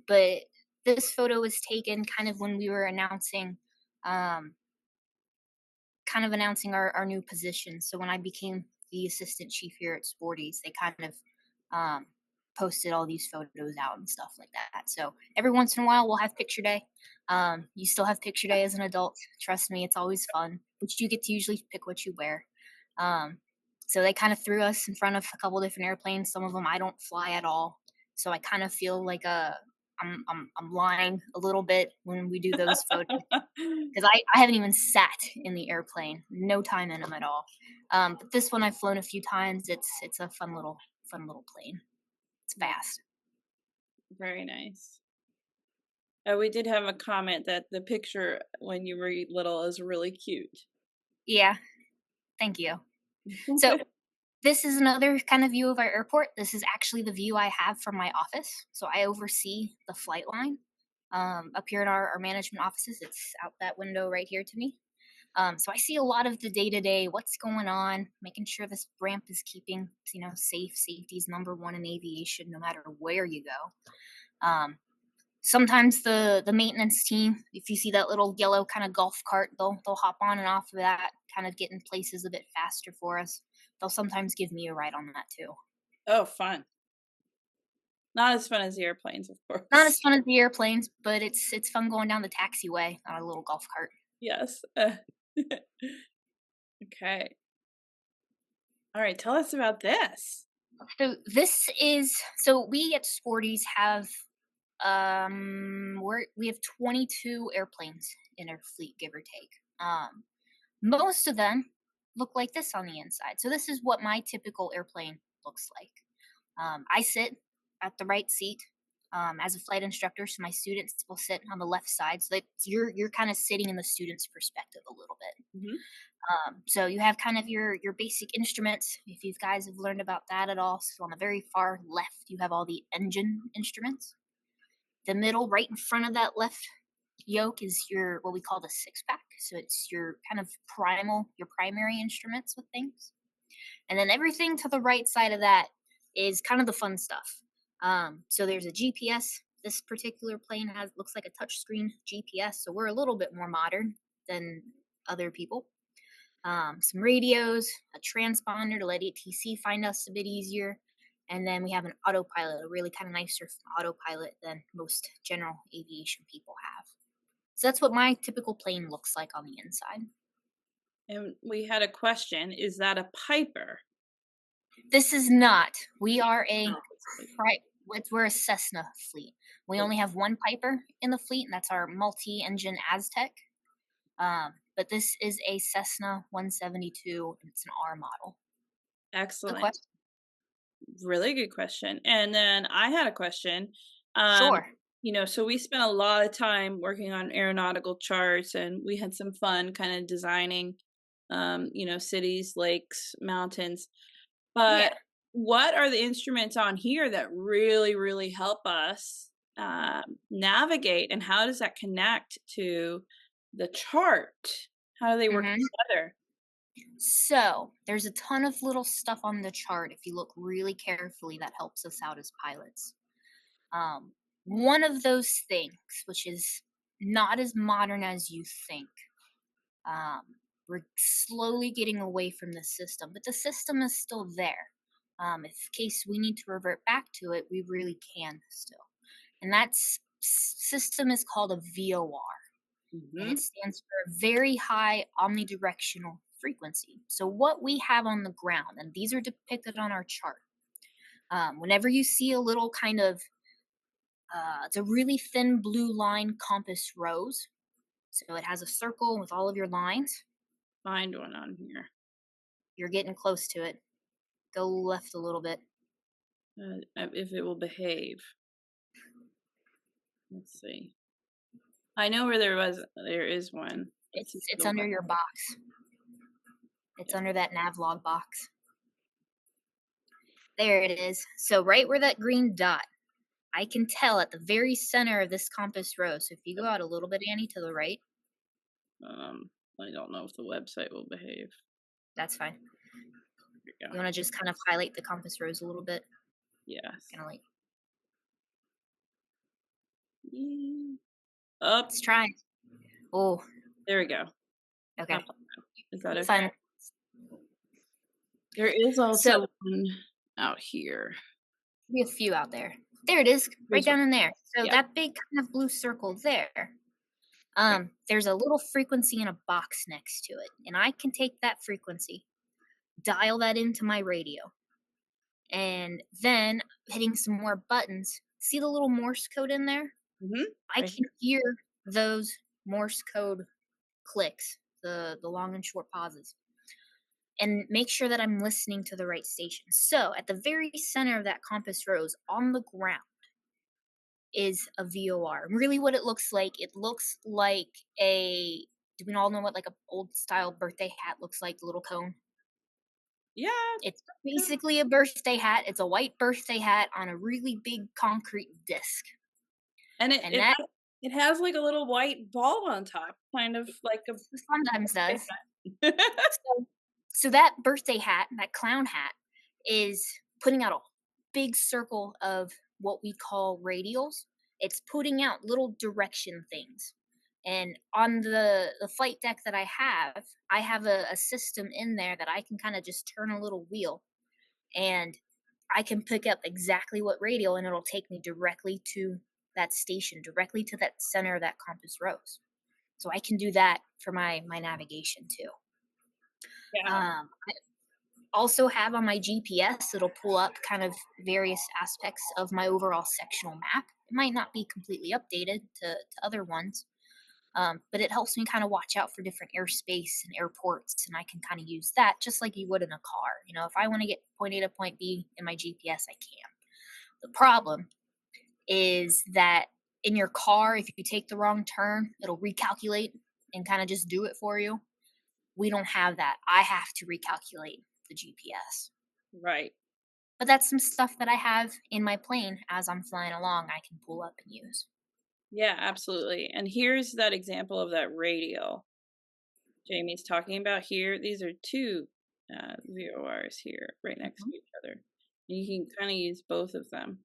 But this photo was taken kind of when we were um, announcing our new position. So when I became the assistant chief here at Sporty's, they kind of um, posted all these photos out and stuff like that. So every once in a while, we'll have picture day. You still have picture day as an adult. Trust me, it's always fun. But you get to usually pick what you wear. Um, so they kind of threw us in front of a couple different airplanes. Some of them I don't fly at all. So I kind of feel like I'm lying a little bit when we do those photos because I haven't even sat in the airplane, no time in them at all. But this one I've flown a few times. It's a fun little plane. It's fast. Very nice. We did have a comment that the picture when you were little is really cute. Yeah, thank you. So this is another kind of view of our airport. This is actually the view I have from my office. So I oversee the flight line up here in our management offices. It's out that window right here to me. So I see a lot of the day to day, what's going on, making sure this ramp is keeping, safe. Safety is number one in aviation, no matter where you go. Sometimes the maintenance team, if you see that little yellow kind of golf cart, they'll hop on and off of that, kind of get in places a bit faster for us. They'll sometimes give me a ride on that too. Oh, fun. Not as fun as the airplanes, of Not as course. fun as the airplanes, but it's fun going down the taxiway on a little golf cart. Yes. Okay. All right. Tell us about this. So we at Sporties have we have 22 airplanes in our fleet, give or take. Most of them look like this on the inside. So this is what my typical airplane looks like. I sit at the right seat as a flight instructor, so my students will sit on the left side. So that you're kind of sitting in the student's perspective a little bit. Mhm. So you have kind of your basic instruments, if you guys have learned about that at all. So on the very far left, you have all the engine instruments. The middle, right in front of that left yoke, is your what we call the six pack. So it's your kind of your primary instruments with things. And then everything to the right side of that is kind of the fun stuff. So there's a GPS. This particular plane looks like a touchscreen GPS, so we're a little bit more modern than other people. Some radios, a transponder to let ATC find us a bit easier, and then we have an autopilot, a really kind of nicer autopilot than most general aviation people have. So that's what my typical plane looks like on the inside. And we had a question. Is that a Piper? This is not. We are Oh, we're a Cessna fleet. We only have one Piper in the fleet, and that's our multi-engine Aztec. But this is a Cessna 172, and it's an R model. Good excellent. question. Really good question. And then I had a question. Um, Sure. so we spent a lot of time working on aeronautical charts and we had some fun kind of designing cities, lakes, mountains. Yeah. But what are the instruments on here that really, really help us navigate and how does that connect to the chart? How do they work hmm together? So there's a ton of little stuff on the chart. If you look really carefully, that helps us out as pilots. Um, One of those things, which is not as modern as you think, um, we're slowly getting away from the system, but the system is still there. If in case we need to revert back to it, we really can still. And system is called a VOR, and it Hmm. stands for very high omnidirectional frequency. So what we have on the ground, and these are depicted on our chart. Whenever you see a little kind of it's a really thin blue line compass rose. So it has a circle with all of your lines. Find one on here. You're getting close to it. Go left a little bit. if it will behave. Let's see. I know where there is one. Let's see It's the under one. your box. It's Yeah. under that navlog box. There it is. So right where that green dot, I can tell at the very center of this compass rose. So if you go out a little bit, Annie, to the right, I don't know if the website will behave. that's fine. Here we You go. want to just kind of highlight the compass rose a little bit. Yes. Kind of like, Up. let's try. Oh, There we go. okay. Is that okay? Fine. There is also So one out here. be a few out there. There it is, right Here's one. down in there. So Yeah. that big kind of blue circle there, there's a little frequency in a box next to it, and I can take that frequency, dial that into my radio, and then hitting some more buttons. See the little Morse code in there? Mm-hmm. I Right can hear those Morse code clicks, the long and short pauses, and make sure that I'm listening to the right station. So at the very center of that compass rose on the ground is a VOR. Really what it looks like do we all know what like a old style birthday hat looks like, the little cone? Yeah. It's basically a birthday hat. It's a white birthday hat on a really big concrete disc. And And that it has like a little white ball on top, kind of like a sometimes does. hat. So that birthday hat, that clown hat, is putting out a big circle of what we call radials. It's putting out little direction things. And on the flight deck that I have a system in there that I can kind of just turn a little wheel and I can pick up exactly what radial and it'll take me directly to that station, directly to that center of that compass rose. So I can do that for my navigation too. Yeah. I also have on my GPS, it'll pull up kind of various aspects of my overall sectional map. It might not be completely updated to other ones, but it helps me kind of watch out for different airspace and airports, and I can kind of use that just like you would in a car. You know, if I want to get point A to point B in my GPS, I can. The problem is that in your car, if you take the wrong turn, it'll recalculate and kind of just do it for you. We don't have that. I have to recalculate the GPS. Right. But that's some stuff that I have in my plane as I'm flying along, I can pull up and use. Yeah, absolutely. And here's that example of that radial Jamie's talking about here. These are two VORs here right next to each other. And you can kind of use both of them.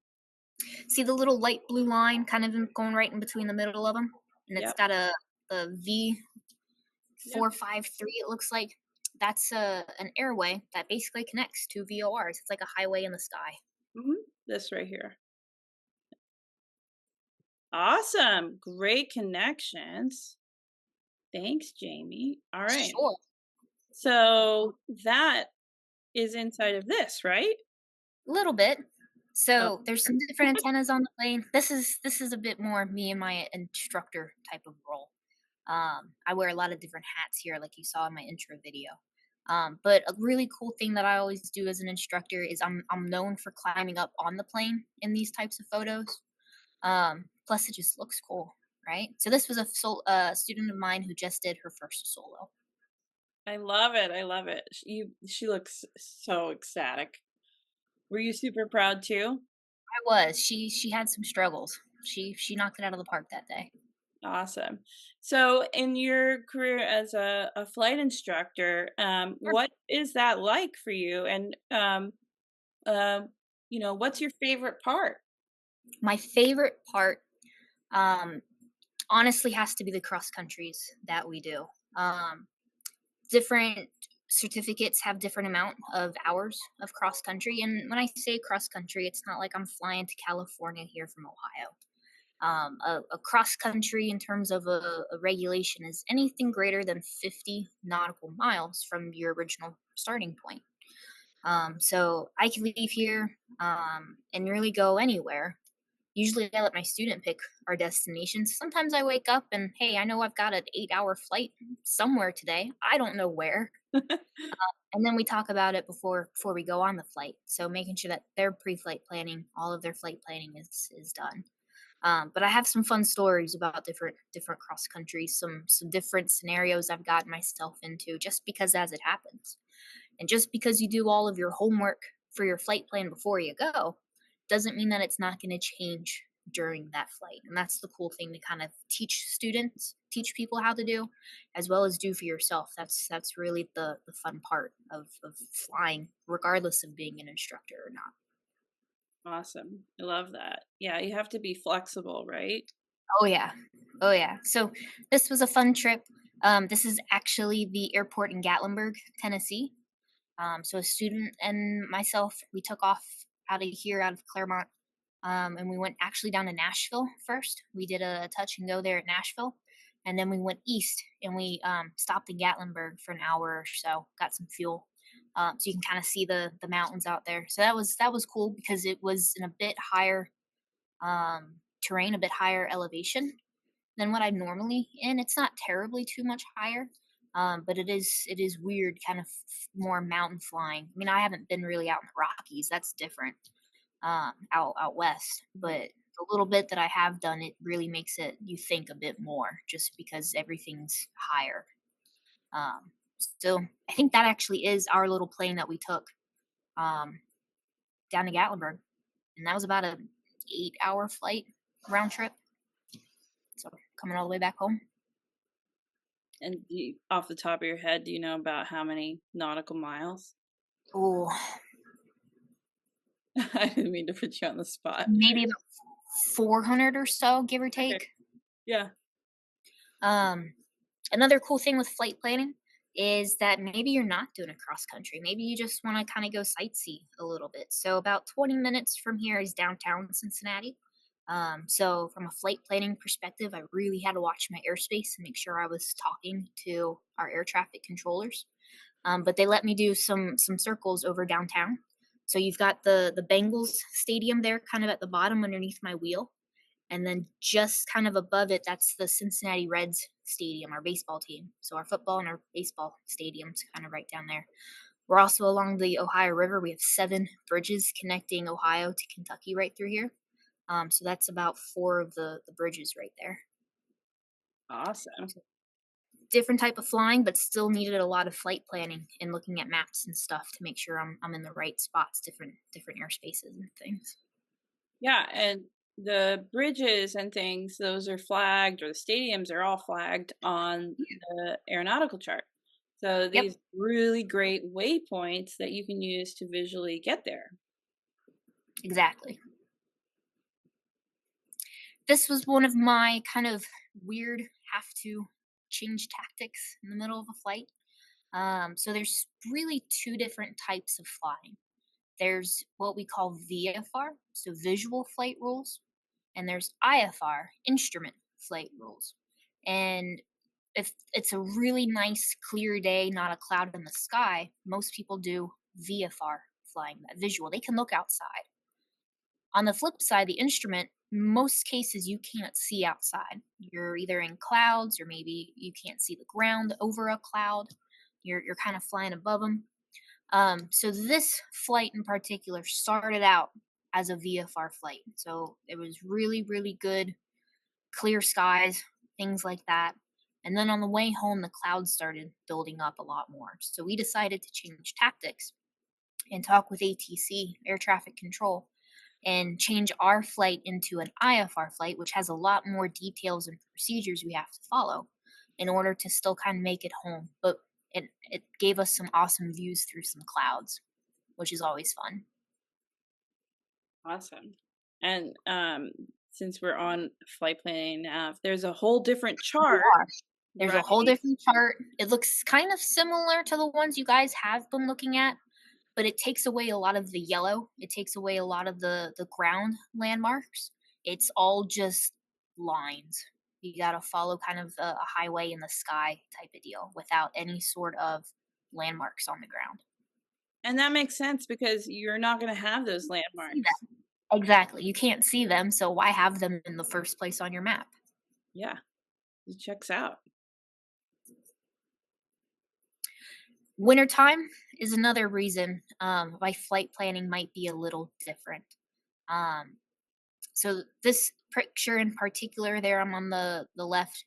See the little light blue line kind of going right in between the middle of them? And it's Yep. got a V453, it looks like. That's an airway that basically connects two VORs. It's like a highway in the sky. This right here. Awesome. Great connections. Thanks, Jayme. All right. Sure. So that is inside of this, right? A little bit. Oh, So there's some different antennas on the plane. This is a bit more me and my instructor type of role. I wear a lot of different hats here, like you saw in my intro video. But a really cool thing that I always do as an instructor is I'm known for climbing up on the plane in these types of photos. Plus, it just looks cool, right? So this was a student of mine who just did her first solo. I love it. I love it. She looks so ecstatic. Were you super proud too? I was. She had some struggles. She knocked it out of the park that day. Awesome. So in your career as a flight instructor, what is that like for you? And what's your favorite part? My favorite part, honestly, has to be the cross countries that we do. Different certificates have different amount of hours of cross country, and when I say cross country, it's not like I'm flying to California here from Ohio. A cross country in terms of a regulation is anything greater than 50 nautical miles from your original starting point. So I can leave here and really go anywhere. Usually I let my student pick our destinations. Sometimes I wake up and, hey, I know I've got an 8-hour flight somewhere today. I don't know where. And then we talk about it before we go on the flight. So making sure that their pre-flight planning, all of their flight planning is done. But I have some fun stories about different cross countries, some different scenarios I've gotten myself into just because as it happens. And just because you do all of your homework for your flight plan before you go, doesn't mean that it's not going to change during that flight. And that's the cool thing to kind of teach people how to do, as well as do for yourself. That's really the fun part of flying, regardless of being an instructor or not. Awesome. I love that. Yeah, you have to be flexible, right? Oh yeah. Oh yeah. So this was a fun trip. This is actually the airport in Gatlinburg, Tennessee. So a student and myself, we took off out of here, out of Claremont, and we went actually down to Nashville first. We did a touch and go there at Nashville, and then we went east and we stopped in Gatlinburg for an hour or so, got some fuel, so you can kind of see the mountains out there. So that was cool because it was in a bit higher terrain, a bit higher elevation than what I'm normally in. It's not terribly too much higher, but it is weird, kind of more mountain flying. I mean, I haven't been really out in the Rockies. That's different, out west. But the little bit that I have done, it really makes it you think a bit more, just because everything's higher. So I think that actually is our little plane that we took um, down to Gatlinburg, and that was about a 8-hour flight round trip. So coming all the way back home. And off the top of your head, do you know about how many nautical miles? Oh, I didn't mean to put you on the spot. maybe about 400 or so, give or Okay. take. Yeah. Um, Another cool thing with flight planning is that maybe you're not doing a cross country. Maybe you just want to kind of go sightsee a little bit. So about 20 minutes from here is downtown Cincinnati. So from a flight planning perspective, I really had to watch my airspace and make sure I was talking to our air traffic controllers. But they let me do some circles over downtown. So you've got the Bengals stadium there, kind of at the bottom underneath my wheel, and then just kind of above it, that's the Cincinnati Reds stadium, our baseball team. So our football and our baseball stadiums kind of right down there. We're also along the Ohio River. We have 7 bridges connecting Ohio to Kentucky right through here. So that's about 4 of the bridges right there. Awesome. Different type of flying, but still needed a lot of flight planning and looking at maps and stuff to make sure I'm in the right spots, different airspaces and things. Yeah, and the bridges and things, those are flagged, or the stadiums are all flagged on the aeronautical chart. So Yep, these really great waypoints that you can use to visually get there. exactly. This was one of my kind of weird have to change tactics in the middle of a flight. So there's really 2 different types of flying. There's what we call VFR, so visual flight rules, and there's IFR, instrument flight rules. And if it's a really nice clear day, not a cloud in the sky, most people do VFR flying, that visual. They can look outside. On the flip side, the instrument, most cases you can't see outside. You're either in clouds or maybe you can't see the ground over a cloud. You're kind of flying above them. So this flight in particular started out as a VFR flight. So it was really, really good, clear skies, things like that. And then on the way home, the clouds started building up a lot more. So we decided to change tactics and talk with ATC, air traffic control, and change our flight into an IFR flight, which has a lot more details and procedures we have to follow in order to still kind of make it home. But it gave us some awesome views through some clouds, which is always fun. Awesome. And since we're on flight planning now, there's a whole different chart, There's right? a whole different chart. It looks kind of similar to the ones you guys have been looking at, but it takes away a lot of the yellow. It takes away a lot of the ground landmarks. It's all just lines. You got to follow kind of a highway in the sky type of deal without any sort of landmarks on the ground. And that makes sense because you're not going to have those See landmarks. them. Exactly. You can't see them, so why have them in the first place on your map? Yeah, it checks out. Wintertime is another reason why flight planning might be a little different. Um, so this picture in particular, there I'm on the left.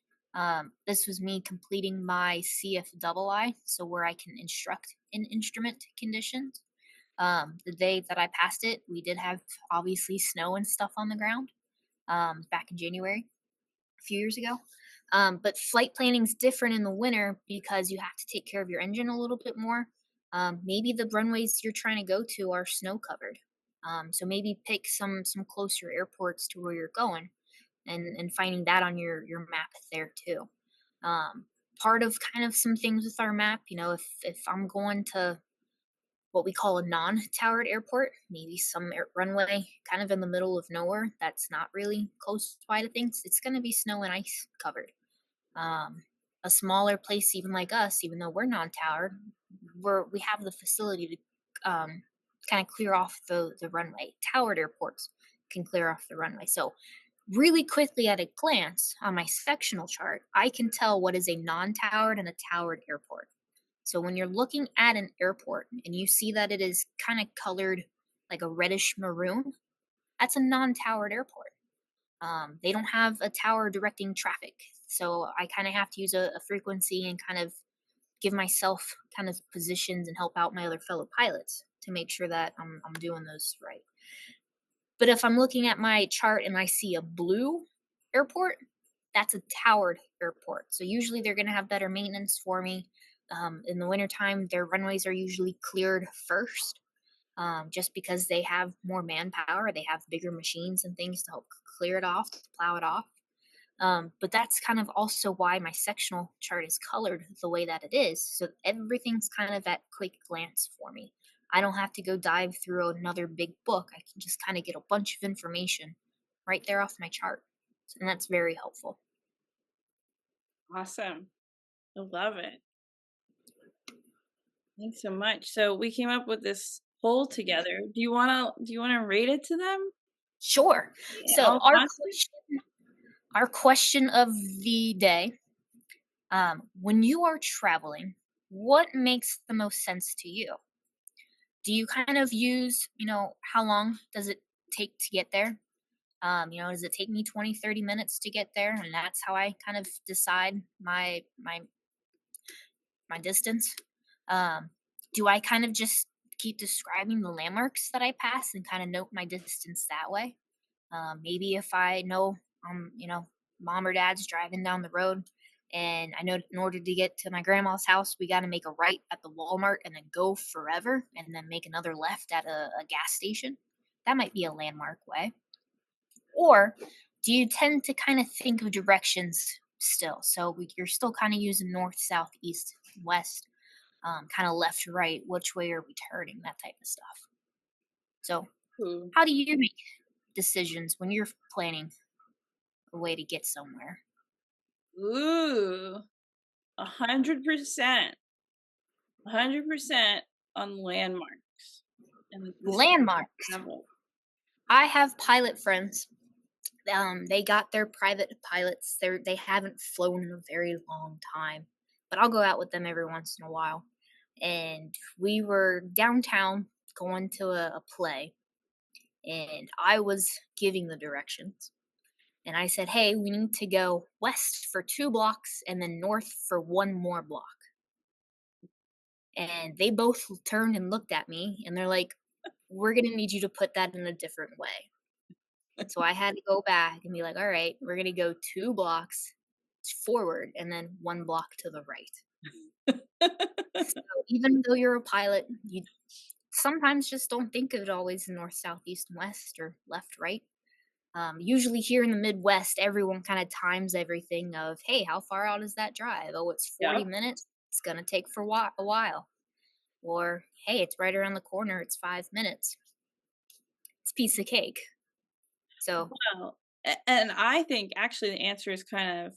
This was me completing my CFII, so where I can instruct in instrument conditions. The day that I passed it, we did have obviously snow and stuff on the ground back in January a few years ago. But flight planning is different in the winter because you have to take care of your engine a little bit more. Maybe the runways you're trying to go to are snow covered. So maybe pick some closer airports to where you're going, and finding that on your map there too. Um, Part of kind of some things with our map, if I'm going to what we call a non-towered airport, maybe some runway kind of in the middle of nowhere that's not really close by to things, it's going to be snow and ice covered. A smaller place, even like us, even though we're non-towered, we have the facility to kind of clear off the runway. Towered airports can clear off the runway. So really quickly at a glance on my sectional chart, I can tell what is a non-towered and a towered airport. So when you're looking at an airport and you see that it is kind of colored like a reddish maroon, that's a non-towered airport. They don't have a tower directing traffic. So I kind of have to use a frequency and kind of give myself kind of positions and help out my other fellow pilots to make sure that I'm doing those right. But if I'm looking at my chart and I see a blue airport, that's a towered airport. So usually they're going to have better maintenance for me. In the wintertime, their runways are usually cleared first, just because they have more manpower. They have bigger machines and things to help clear it off, to plow it off. But that's kind of also why my sectional chart is colored the way that it is. So everything's kind of at quick glance for me. I don't have to go dive through another big book. I can just kind of get a bunch of information right there off my chart. And that's very helpful. Awesome. I love it. Thanks so much. So we came up with this poll together. Do you want to rate it to them? Sure. Yeah, So all positive? our question of the day, when you are traveling, what makes the most sense to you? Do you kind of use, how long does it take to get there? Does it take me 20, 30 minutes to get there? And that's how I kind of decide my distance. Do I kind of just keep describing the landmarks that I pass and kind of note my distance that way? Maybe if I know, mom or dad's driving down the road, and I know in order to get to my grandma's house, we got to make a right at the Walmart and then go forever and then make another left at a gas station. That might be a landmark way. Or do you tend to kind of think of directions still? So you're still kind of using north, south, east, west, kind of left, right. Which way are we turning? That type of stuff. So, Ooh. how do you make decisions when you're planning a way to get somewhere? Ooh, 100%. 100% on landmarks. And Landmarks. I have pilot friends. They got their private pilots. They haven't flown in a very long time, but I'll go out with them every once in a while. And we were downtown going to a play, and I was giving the directions. And I said, hey, we need to go west for 2 blocks and then north for 1 more block. And they both turned and looked at me, and they're like, we're going to need you to put that in a different way. So I had to go back and be like, all right, we're going to go 2 blocks forward and then 1 block to the right. So even though you're a pilot, you sometimes just don't think of it always in north, south, east, and west, or left, right. Usually here in the Midwest, everyone kind of times everything of, hey, how far out is that drive? Oh, it's 40 minutes. It's going to take for a while. Or, hey, it's right around the corner. It's 5 minutes. It's a piece of cake. So, Wow. And I think actually the answer is kind of,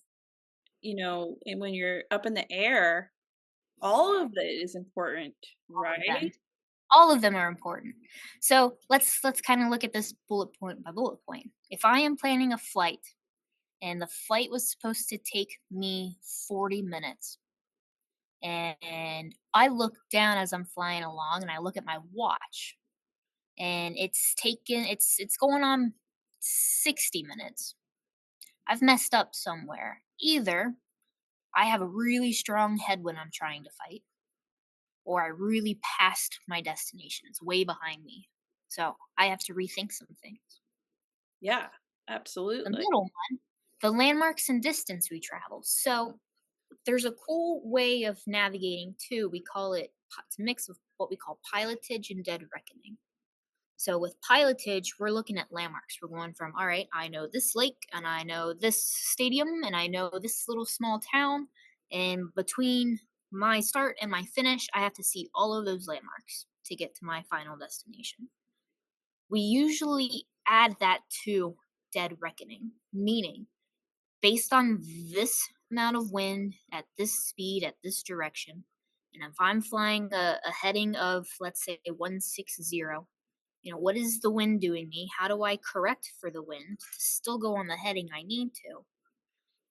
when you're up in the air, all of it is important, right? all of them are important. So let's kind of look at this bullet point by bullet point. If I am planning a flight and the flight was supposed to take me 40 minutes, and I look down as I'm flying along, and I look at my watch, and it's going on 60 minutes. I've messed up somewhere. Either I have a really strong headwind I'm trying to fight, or I really passed my destination. It's way behind me. So I have to rethink some things. Yeah, The absolutely. middle one, the landmarks and distance we travel. So there's a cool way of navigating too. It's a mix of what we call pilotage and dead reckoning. So with pilotage, we're looking at landmarks. We're going from, all right, I know this lake and I know this stadium and I know this little small town. And between my start and my finish, I have to see all of those landmarks to get to my final destination. We usually add that to dead reckoning, meaning based on this amount of wind at this speed, at this direction, and if I'm flying a heading of, let's say, 160, what is the wind doing me? How do I correct for the wind to still go on the heading I need to?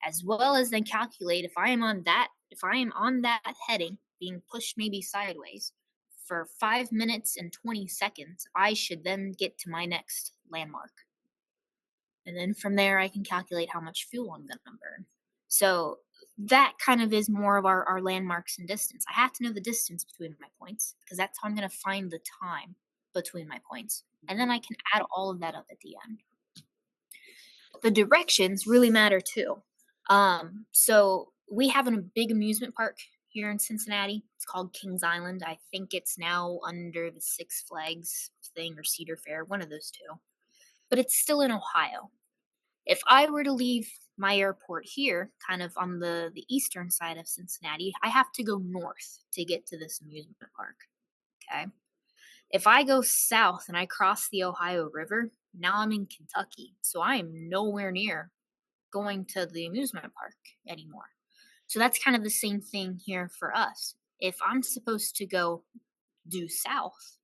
As well as then calculate if I am on that heading being pushed maybe sideways for 5 minutes and 20 seconds, I should then get to my next landmark. And then from there I can calculate how much fuel I'm gonna burn. So that kind of is more of our landmarks and distance. I have to know the distance between my points because that's how I'm gonna find the time between my points. And then I can add all of that up at the end. The directions really matter too. So we have a big amusement park here in Cincinnati. It's called Kings Island. I think it's now under the Six Flags thing or Cedar Fair, one of those two. But it's still in Ohio. If I were to leave my airport here, kind of on the eastern side of Cincinnati, I have to go north to get to this amusement park. Okay. If I go south and I cross the Ohio River, now I'm in Kentucky. So I am nowhere near going to the amusement park anymore. So that's kind of the same thing here for us. If I'm supposed to go due south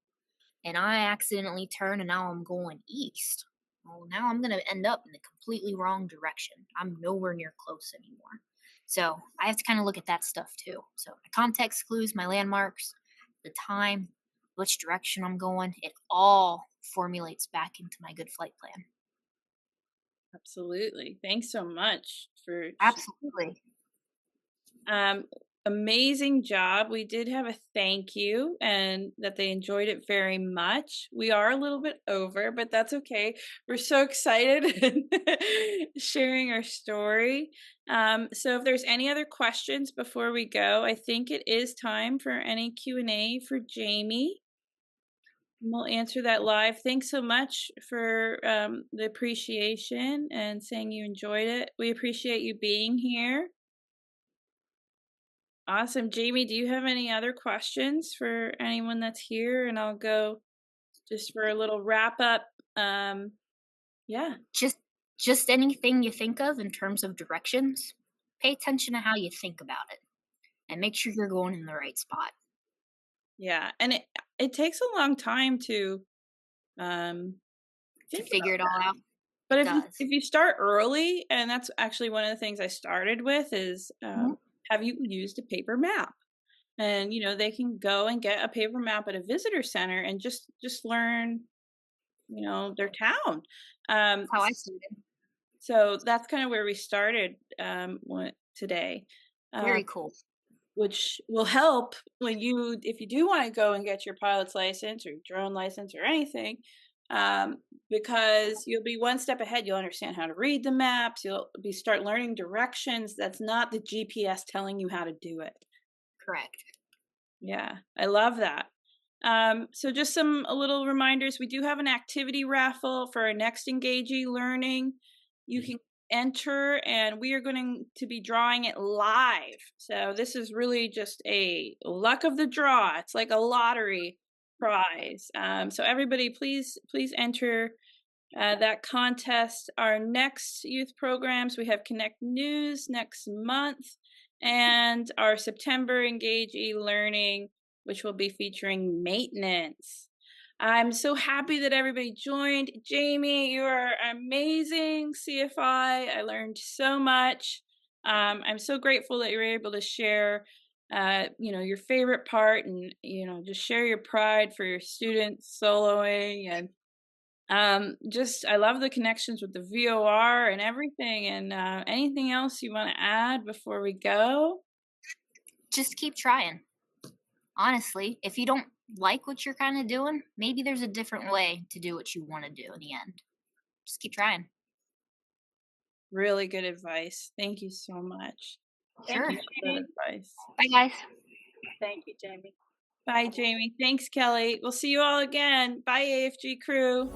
and I accidentally turn and now I'm going east, well, now I'm going to end up in the completely wrong direction. I'm nowhere near close anymore. So I have to kind of look at that stuff too. So my context clues, my landmarks, the time, which direction I'm going, it all formulates back into my good flight plan. Absolutely. Thanks so much for Absolutely. um amazing job. We did have a thank you and that they enjoyed it very much. We are a little bit over, but that's okay. We're so excited and sharing our story. So if there's any other questions before we go, I think it is time for any Q&A for Jayme. We'll answer that live. Thanks so much for the appreciation and saying you enjoyed it. We appreciate you being here. Awesome. Jayme, do you have any other questions for anyone that's here? And I'll go just for a little wrap up. Yeah, Just anything you think of in terms of directions, pay attention to how you think about it and make sure you're going in the right spot yeah. And it takes a long time to to think figure about it all that. out. But It if does. you start early, and that's actually one of the things I started with is Mhm. have you used a paper map? And they can go and get a paper map at a visitor center and just learn their town. That's how I started. So that's kind of where we started today, um, Very cool. which will help if you do want to go and get your pilot's license or drone license or anything, because you'll be one step ahead. You'll understand how to read the maps. You'll start learning directions. That's not the GPS telling you how to do it. Correct. Yeah, I love that. So just a little reminders. We do have an activity raffle for our next Engage E-Learning. You can enter and we are going to be drawing it live. So this is really just a luck of the draw. It's like a lottery prize. So everybody please enter that contest. Our next youth programs, we have Connect News next month and our September Engage E-Learning, which will be featuring maintenance. I'm so happy that everybody joined. Jayme, you are amazing CFI. I learned so much. I'm so grateful that you were able to share your favorite part, and, just share your pride for your students soloing. And just, I love the connections with the VOR and everything. And anything else you want to add before we go? Just keep trying. Honestly, if you don't like what you're kind of doing, maybe there's a different way to do what you want to do in the end. Just keep trying. Really good advice. Thank you so much. Sure. Thank you for that advice. Bye, guys. Thank you, Jayme. Bye, Jayme. Thanks, Kelly. We'll see you all again. Bye, AFG crew.